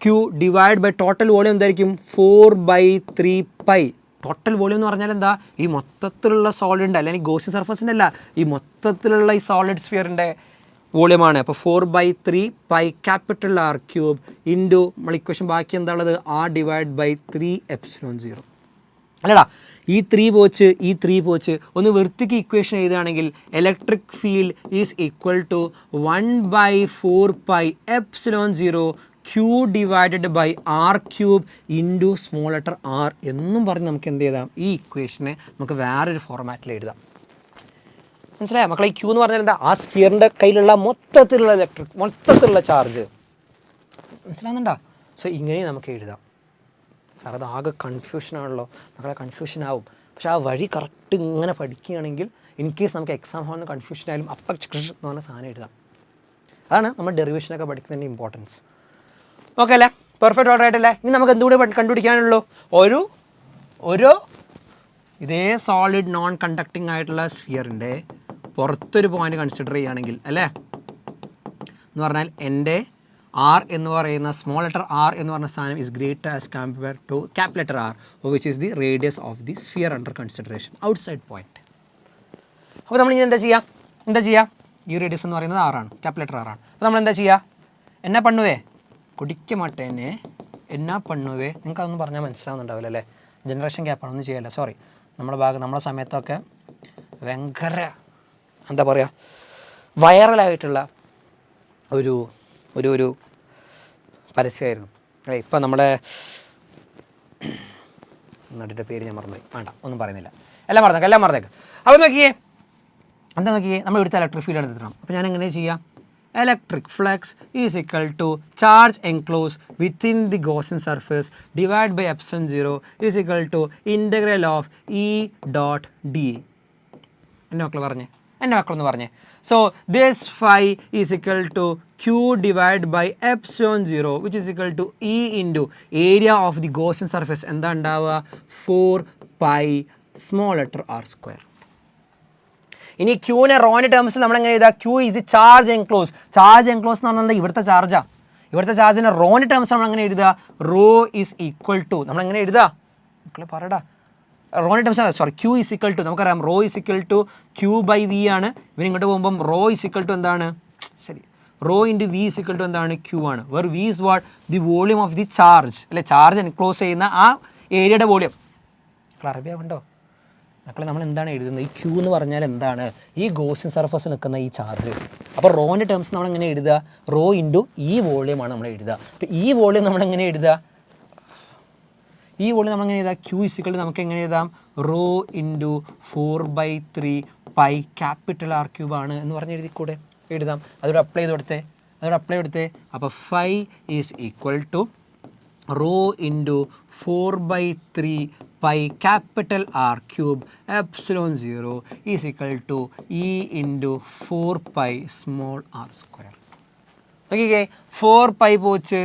Q divide by total volume എന്തായിരിക്കും? 4/3 പൈ. ടോട്ടൽ വോളിയം എന്ന് പറഞ്ഞാൽ എന്താ? ഈ മൊത്തത്തിലുള്ള സോളിഡിൻ്റെ, അല്ലെങ്കിൽ ഗോസിയൻ സർഫസിൻ്റെ അല്ല, ഈ മൊത്തത്തിലുള്ള ഈ സോളിഡ് സ്ഫിയറിൻ്റെ വോളിയമാണ്. അപ്പോൾ 4/3 പൈ ക്യാപിറ്റൽ r³ ഇൻറ്റു നമ്മൾ ഇക്വേഷൻ ബാക്കി എന്താ ഉള്ളത്? r ഡിവൈഡ് ബൈ 3ε0 അല്ലടാ ഈ 3 പോച്ച് ഒന്ന് വൃത്തിക്ക് ഇക്വേഷൻ എഴുതുകയാണെങ്കിൽ electric field is equal to 1/4πε0 Q divided by R cube into small letter R എന്നും പറഞ്ഞ് നമുക്ക് എന്ത് ചെയ്താം ഈ ഇക്വേഷനെ നമുക്ക് വേറൊരു ഫോർമാറ്റിൽ എഴുതാം. മനസ്സിലായോ മക്കളെ? ഈ ക്യൂ എന്ന് പറഞ്ഞാൽ എന്താ? ആ സ്ഫിയറിൻ്റെ കയ്യിലുള്ള മൊത്തത്തിലുള്ള ചാർജ് മനസ്സിലാകുന്നുണ്ടോ? സോ ഇങ്ങനെ നമുക്ക് എഴുതാം. സാർ അത് ആകെ കൺഫ്യൂഷനാണല്ലോ മക്കളെ. കൺഫ്യൂഷൻ ആവും, പക്ഷെ ആ വഴി കറക്റ്റ് ഇങ്ങനെ പഠിക്കുകയാണെങ്കിൽ ഇൻ കേസ് നമുക്ക് എക്സാം ഹാളിൽ കൺഫ്യൂഷൻ ആയാലും അപ്പം എന്ന് പറഞ്ഞ സാധനം എഴുതാം. അതാണ് നമ്മൾ ഡെറിവേഷനൊക്കെ പഠിക്കുന്നതിൻ്റെ ഇമ്പോർട്ടൻസ്. ഓക്കെ അല്ലേ? പെർഫെക്റ്റ് ഓർഡർ ആയിട്ടല്ലേ? ഇനി നമുക്ക് എന്തുകൂടെ കണ്ടുപിടിക്കാനുള്ളൂ? ഒരു ഇതേ സോളിഡ് നോൺ കണ്ടക്റ്റിംഗ് ആയിട്ടുള്ള സ്ഫിയറിൻ്റെ പുറത്തൊരു പോയിന്റ് കൺസിഡർ ചെയ്യുകയാണെങ്കിൽ അല്ലേ എന്ന് പറഞ്ഞാൽ എൻ്റെ ആർ എന്ന് പറയുന്ന സ്മോൾ ലെറ്റർ ആർ എന്ന് പറഞ്ഞ സാധനം is greater as compare to cap letter R which is the radius of the sphere under consideration outside point. അപ്പോൾ നമ്മൾ ഇനി എന്താ ചെയ്യുക? ഈ റേഡിയസ് എന്ന് പറയുന്നത് ആറാണ്, ക്യാപ് ലെറ്റർ ആറാണ്. അപ്പോൾ നമ്മൾ എന്താ ചെയ്യുക? എന്നാ പണ്ണുവേ കുടിക്ക മാട്ടേനെ എന്നാ പണ്ണുവേ. നിങ്ങൾക്ക് അതൊന്നും പറഞ്ഞാൽ മനസ്സിലാവുന്നുണ്ടാവില്ല അല്ലേ? ജനറേഷൻ ഗ്യാപ്പാണ്, ഒന്നും ചെയ്യല്ല. സോറി. നമ്മളെ സമയത്തൊക്കെ ഭയങ്കര എന്താ പറയുക വൈറലായിട്ടുള്ള ഒരു പരസ്യമായിരുന്നു. ഇപ്പം നമ്മുടെ നടിയുടെ പേര് ഞാൻ മറന്നുപോയി, വേണ്ട ഒന്നും പറയുന്നില്ല, എല്ലാം മറന്നേക്ക്. അപ്പോൾ നോക്കിയേ നമ്മൾ ഇവിടുത്തെ ഇലക്ട്രിക് ഫീൽഡ് എടുത്തിട്ടാണ്. അപ്പോൾ ഞാൻ എങ്ങനെ ചെയ്യാം? Electric flux is equal to charge enclose within the Gaussian surface divide by ε0 is equal to integral of E dot D. എൻ്റെ മക്കളൊന്ന് പറഞ്ഞേ. So this phi is equal to Q divide by ε0 which is equal to E into area of the Gaussian surface എന്താ ഉണ്ടാവുക? 4π small letter R square. ഇനി ക്യൂവിനെ റോൻ്റെ ടേംസിൽ നമ്മളെങ്ങനെ എഴുതുക? Q ഇത് charge enclose എന്ന് പറഞ്ഞാൽ ഇവിടുത്തെ ചാർജിൻ്റെ റോൻ്റെ ടേംസ് നമ്മൾ എങ്ങനെ എഴുതുക? റോ ഈസ് ഈക്വൽ ടു നമ്മളെങ്ങനെ എഴുതുക മക്കളെ പറയടാ? റോൻ്റെ terms Q is equal to നമുക്കറിയാം rho is equal to Q by V ആണ്. ഇവൻ ഇങ്ങോട്ട് പോകുമ്പം റോ ഈസ് ഈക്വൽ ടു എന്താണ്? ശരി, rho into V is equal to എന്താണ്? ക്യൂ ആണ്. Where V is what? The volume of the charge അല്ലെ? ചാർജ് എൻക്ലോസ് ചെയ്യുന്ന ആ ഏരിയയുടെ വോളിയം. അറബിയാവുണ്ടോ മക്കളെ? നമ്മൾ എന്താണ് എഴുതുന്നത്? ഈ ക്യൂ എന്ന് പറഞ്ഞാൽ എന്താണ്? ഈ ഗോസിയൻ സർഫസിൽ നിൽക്കുന്ന ഈ ചാർജ്. അപ്പോൾ റോൻ്റെ ടേംസ് നമ്മൾ എങ്ങനെ എഴുതുക? റോ ഇൻറ്റു ഈ വോളിയമാണ് നമ്മൾ എഴുതുക. അപ്പോൾ ഈ വോളിയം നമ്മളെങ്ങനെ എഴുതുക? ക്യൂ ഇസിക്വൽ നമുക്ക് എങ്ങനെ എഴുതാം? റോ ഇൻറ്റു 4/3 ക്യാപിറ്റൽ ആർ ക്യൂബാണ് എന്ന് പറഞ്ഞ് എഴുതാം. അതോടെ അപ്ലൈ കൊടുത്തേ. അപ്പോൾ 5 is equal to rho into 4/3 capital R cube ε0 is equal to E into 4π small R square. നോക്കിക്കേ 4π പോച്ച്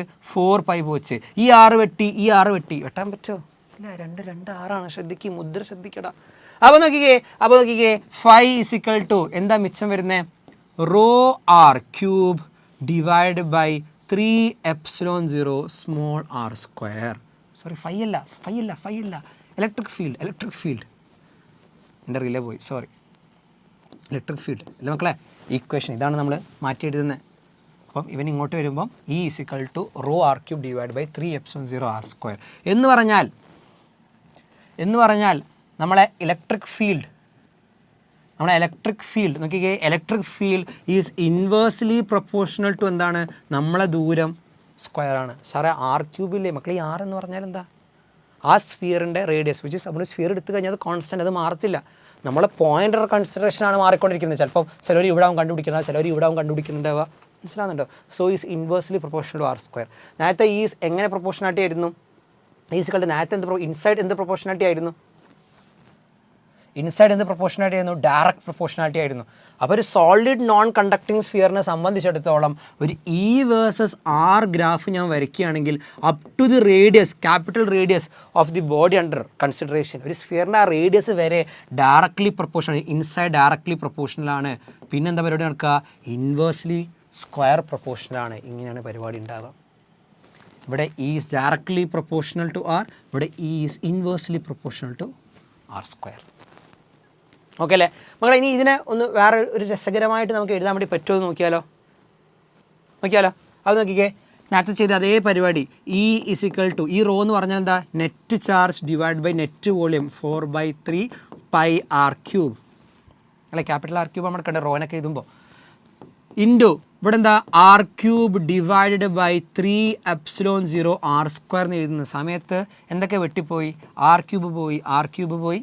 ഈ ആറ് വെട്ടി വെട്ടാൻ പറ്റുമോ? ഇല്ല, 2 6ആണ്. മുദ്ര ശ്രദ്ധിക്കടാ. അപ്പോൾ നോക്കിക്കേ 5 ഈസ് ഈക്വൽ ടു എന്താ മിച്ചം വരുന്നത്? Rho R cube divide by 3ε0 small R square. Sorry, 5 അല്ല ഇലക്ട്രിക് ഫീൽഡ് എൻ്റെ റിലേ പോയി, സോറി. ഇലക്ട്രിക് ഫീൽഡ് അല്ല മക്കളെ, ഈക്വേഷൻ ഇതാണ് നമ്മൾ മാറ്റി എഴുതുന്നത്. അപ്പം ഇവൻ ഇങ്ങോട്ട് വരുമ്പം E is equal to rho R cube divide by 3ε0 R square എന്ന് പറഞ്ഞാൽ നമ്മളെ ഇലക്ട്രിക് ഫീൽഡ് നോക്കിക്കേ. Electric field is inversely proportional to എന്താണ്? നമ്മളെ ദൂരം സ്ക്വയറാണ്. സാറേ ആർ ക്യൂബില്ലേ മക്കളെ? ഈ ആർ എന്ന് പറഞ്ഞാൽ എന്താ? ആ സ്ഫിയറിൻ്റെ റേഡിയസ് വിച്ച് നമ്മൾ സ്ഫിയർ എടുത്തു കഴിഞ്ഞാൽ അത് കോൺസ്റ്റൻറ്റ്, അത് മാറത്തില്ല. നമ്മളെ പോയിൻ്റർ കൺസിഡറേഷനാണ് മാറിക്കൊണ്ടിരിക്കുന്നത്. ചിലപ്പോൾ ചിലവർ ഇവിടെ കണ്ടുപിടിക്കുന്നുണ്ടാവുക. മനസ്സിലാകുന്നുണ്ടോ? So is inversely proportional to R square. നേരത്തെ ഈസ് എങ്ങനെ പ്രൊപ്പോർഷനാലിറ്റി ആയിരുന്നു? ഈസ് കണ്ട് നേരത്തെ ഇൻസൈഡ് എന്ത് പ്രൊപ്പോർഷനാലിറ്റി ആയിരുന്നു? ഡയറക്റ്റ് പ്രൊപ്പോർഷനാലിറ്റി ആയിരുന്നു. അപ്പോൾ ഒരു സോളിഡ് നോൺ കണ്ടക്ടിങ് സ്ഫിയറിനെ സംബന്ധിച്ചിടത്തോളം ഒരു E വേഴ്സസ് R ഗ്രാഫ് ഞാൻ വരയ്ക്കുകയാണെങ്കിൽ up to the radius, capital radius of the body under consideration, ഒരു സ്ഫിയറിൻ്റെ ആ റേഡിയസ് വരെ ഡയറക്ട്ലി പ്രൊപ്പോർഷണൽ, ഇൻസൈഡ് ഡയറക്ട്ലി പ്രൊപ്പോർഷണലാണ്. പിന്നെന്താ പരിപാടി നടക്കുക? ഇൻവേഴ്സ്ലി സ്ക്വയർ പ്രൊപ്പോർഷനാണ്. ഇങ്ങനെയാണ് പരിപാടി ഉണ്ടാവുക. ഇവിടെ E is directly proportional to R, ഇവിടെ E is inversely proportional to R square. Okay അല്ലേ മക്കളെ? ഇനി ഇതിനെ ഒന്ന് വേറെ ഒരു രസകരമായിട്ട് നമുക്ക് എഴുതാൻ വേണ്ടി പറ്റുമോ എന്ന് നോക്കിയാലോ? അത് നോക്കിക്കേ. നേരത്തെ ചെയ്ത അതേ പരിപാടി E = ഈ റോ എന്ന് പറഞ്ഞാൽ എന്താ, net charge divide by net volume 4/3 πr³ അല്ലെ, ക്യാപിറ്റൽ R³ നമ്മൾ കണ്ട റോനൊക്കെ എഴുതുമ്പോൾ ഇൻറ്റു ഇവിടെ എന്താ R³ ഡിവൈഡഡ് ബൈ 3ε0 r² എന്ന് എഴുതുന്ന സമയത്ത് എന്തൊക്കെ വെട്ടിപ്പോയി, R³ പോയി, R³ പോയി,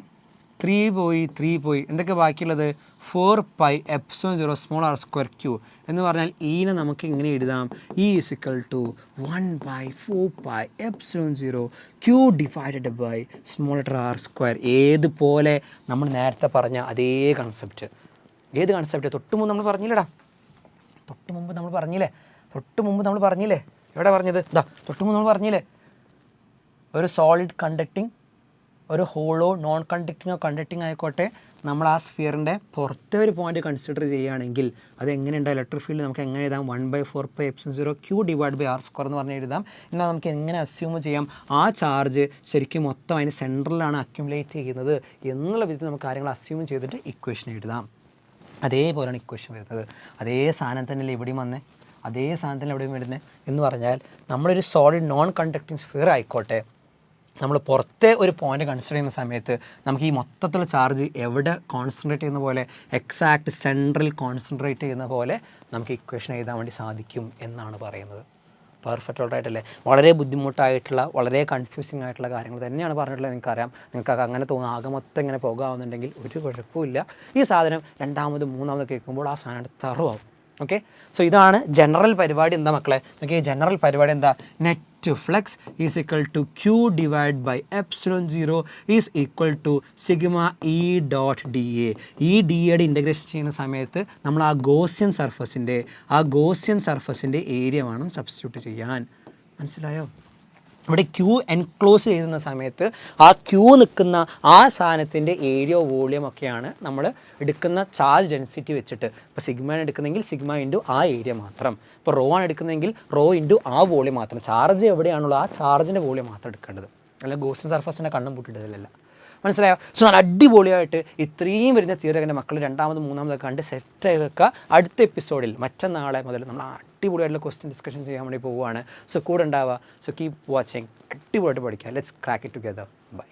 3 പോയി, 3 പോയി, എന്തൊക്കെ ബാക്കിയുള്ളത് 4πε0 സ്മോൾ r²³ എന്ന് പറഞ്ഞാൽ ഈനെ നമുക്ക് ഇങ്ങനെ എഴുതാം, E = 1/4πε0 Q divided by small r². ഏതുപോലെ നമ്മൾ നേരത്തെ പറഞ്ഞ അതേ കൺസെപ്റ്റ്. ഏത് കൺസെപ്റ്റ്? തൊട്ട് മുമ്പ് നമ്മൾ പറഞ്ഞില്ലടാ, തൊട്ട് മുമ്പ് നമ്മൾ പറഞ്ഞില്ലേ, എവിടെ പറഞ്ഞത്? ഇതാ തൊട്ട് മുമ്പ് നമ്മൾ പറഞ്ഞില്ലേ, ഒരു സോളിഡ് കണ്ടക്റ്റിംഗ്, ഒരു ഹോളോ നോൺ കണ്ടക്റ്റിങ്ങോ കണ്ടക്റ്റിംഗ് ആയിക്കോട്ടെ, നമ്മൾ ആ സ്ഫിയറിൻ്റെ പുറത്തെ ഒരു പോയിന്റ് കൺസിഡർ ചെയ്യുകയാണെങ്കിൽ അത് എങ്ങനെയുണ്ട് ഇലക്ട്രിക് ഫീൽഡ് നമുക്ക് എങ്ങനെ എഴുതാം, 1/4πε0 Q ഡിവൈഡ് ബൈ r² എന്ന് പറഞ്ഞ് എഴുതാം. എന്നാൽ നമുക്ക് എങ്ങനെ അസ്യൂം ചെയ്യാം, ആ ചാർജ് ശരിക്കും മൊത്തം അതിന് സെൻട്രലാണ് അക്യുമുലേറ്റ് ചെയ്യുന്നത് എന്നുള്ള വിധത്തിൽ നമുക്ക് കാര്യങ്ങൾ അസ്യൂം ചെയ്തിട്ട് ഇക്വേഷൻ എഴുതാം. അതേപോലെയാണ് ഇക്വേഷൻ വരുന്നത്. അതേ സാധനം തന്നെയല്ലേ ഇവിടെയും വന്നേ, അതേ സാധനം തന്നെ എവിടെയും വരുന്നത് എന്ന് പറഞ്ഞാൽ നമ്മളൊരു സോളിഡ് നോൺ കണ്ടക്റ്റിംഗ് സ്ഫിയർ ആയിക്കോട്ടെ, നമ്മൾ പുറത്തെ ഒരു പോയിന്റ് കൺസിഡർ ചെയ്യുന്ന സമയത്ത് നമുക്ക് ഈ മൊത്തത്തിലുള്ള ചാർജ് എവിടെ കോൺസെൻട്രേറ്റ് ചെയ്യുന്ന പോലെ, എക്സാക്ട് സെൻട്രൽ കോൺസെൻട്രേറ്റ് ചെയ്യുന്ന പോലെ നമുക്ക് ഇക്വേഷൻ എഴുതാൻ വേണ്ടി സാധിക്കും എന്നാണ് പറയുന്നത്. പെർഫെക്റ്റ് ഓൾറൈറ്റല്ലേ? വളരെ ബുദ്ധിമുട്ടായിട്ടുള്ള, വളരെ കൺഫ്യൂസിങ് ആയിട്ടുള്ള കാര്യങ്ങൾ തന്നെയാണ് പറഞ്ഞിട്ടുള്ളത്. നിങ്ങൾക്കറിയാം, നിങ്ങൾക്ക് അങ്ങനെ തോന്നുന്നു ആകെ മൊത്തം ഇങ്ങനെ പോകാമെന്നുണ്ടെങ്കിൽ ഒരു കുഴപ്പമില്ല. ഈ സാധനം രണ്ടാമത് മൂന്നാമത് കേൾക്കുമ്പോൾ ആ സാധനം തറവാകും. ഓക്കെ, സോ ഇതാണ് ജനറൽ പരിപാടി. എന്താ മക്കളെ, നമുക്ക് ജനറൽ പരിപാടി എന്താ, net flux = Q divide by ε0 = σE.dA. ഈ DAയുടെ ഇൻ്റഗ്രേഷൻ ചെയ്യുന്ന സമയത്ത് നമ്മൾ ആ ഗോസിയൻ സർഫസിൻ്റെ ഏരിയ വേണം സബ്സ്റ്റിറ്റ്യൂട്ട് ചെയ്യാൻ. മനസ്സിലായോ? ഇവിടെ Q എൻക്ലോസ് ചെയ്യുന്ന സമയത്ത് ആ Q നിൽക്കുന്ന ആ സാധനത്തിൻ്റെ ഏരിയ വോളിയം ഒക്കെയാണ് നമ്മൾ എടുക്കുന്ന ചാർജ് ഡെൻസിറ്റി വെച്ചിട്ട്. ഇപ്പോൾ സിഗ്മയാണ് എടുക്കുന്നതെങ്കിൽ സിഗ്മ ഇൻറ്റു ആ ഏരിയ മാത്രം, ഇപ്പോൾ റോ ആണ് എടുക്കുന്നതെങ്കിൽ റോ ഇൻറ്റു ആ വോളിയം മാത്രം. ചാർജ് എവിടെയാണുള്ളത് ആ ചാർജിൻ്റെ വോളിയം മാത്രം എടുക്കേണ്ടത്, അല്ലെങ്കിൽ ഗോസിയൻ സർഫസിൻ്റെ കണ്ണും പൂട്ടിയിട്ടതിലല്ല. മനസ്സിലായോ? സോ നല്ല അടിപൊളിയായിട്ട് ഇത്രയും വരുന്ന തിയറി എൻ്റെ മക്കൾ രണ്ടാമത് മൂന്നാമതൊക്കെ കണ്ട് സെറ്റായി വെക്കുക. അടുത്ത എപ്പിസോഡിൽ മറ്റന്നാളെ മുതൽ നമ്മൾ അടിപൊളിയായിട്ടുള്ള ക്വസ്റ്റ്യൻ ഡിസ്കഷൻ ചെയ്യാൻ വേണ്ടി പോവുകയാണ്. സോ കൂടെ ഉണ്ടാവുക. So keep watching. അടിപൊളിയായിട്ട് പഠിക്കുക. Let's crack it together. By.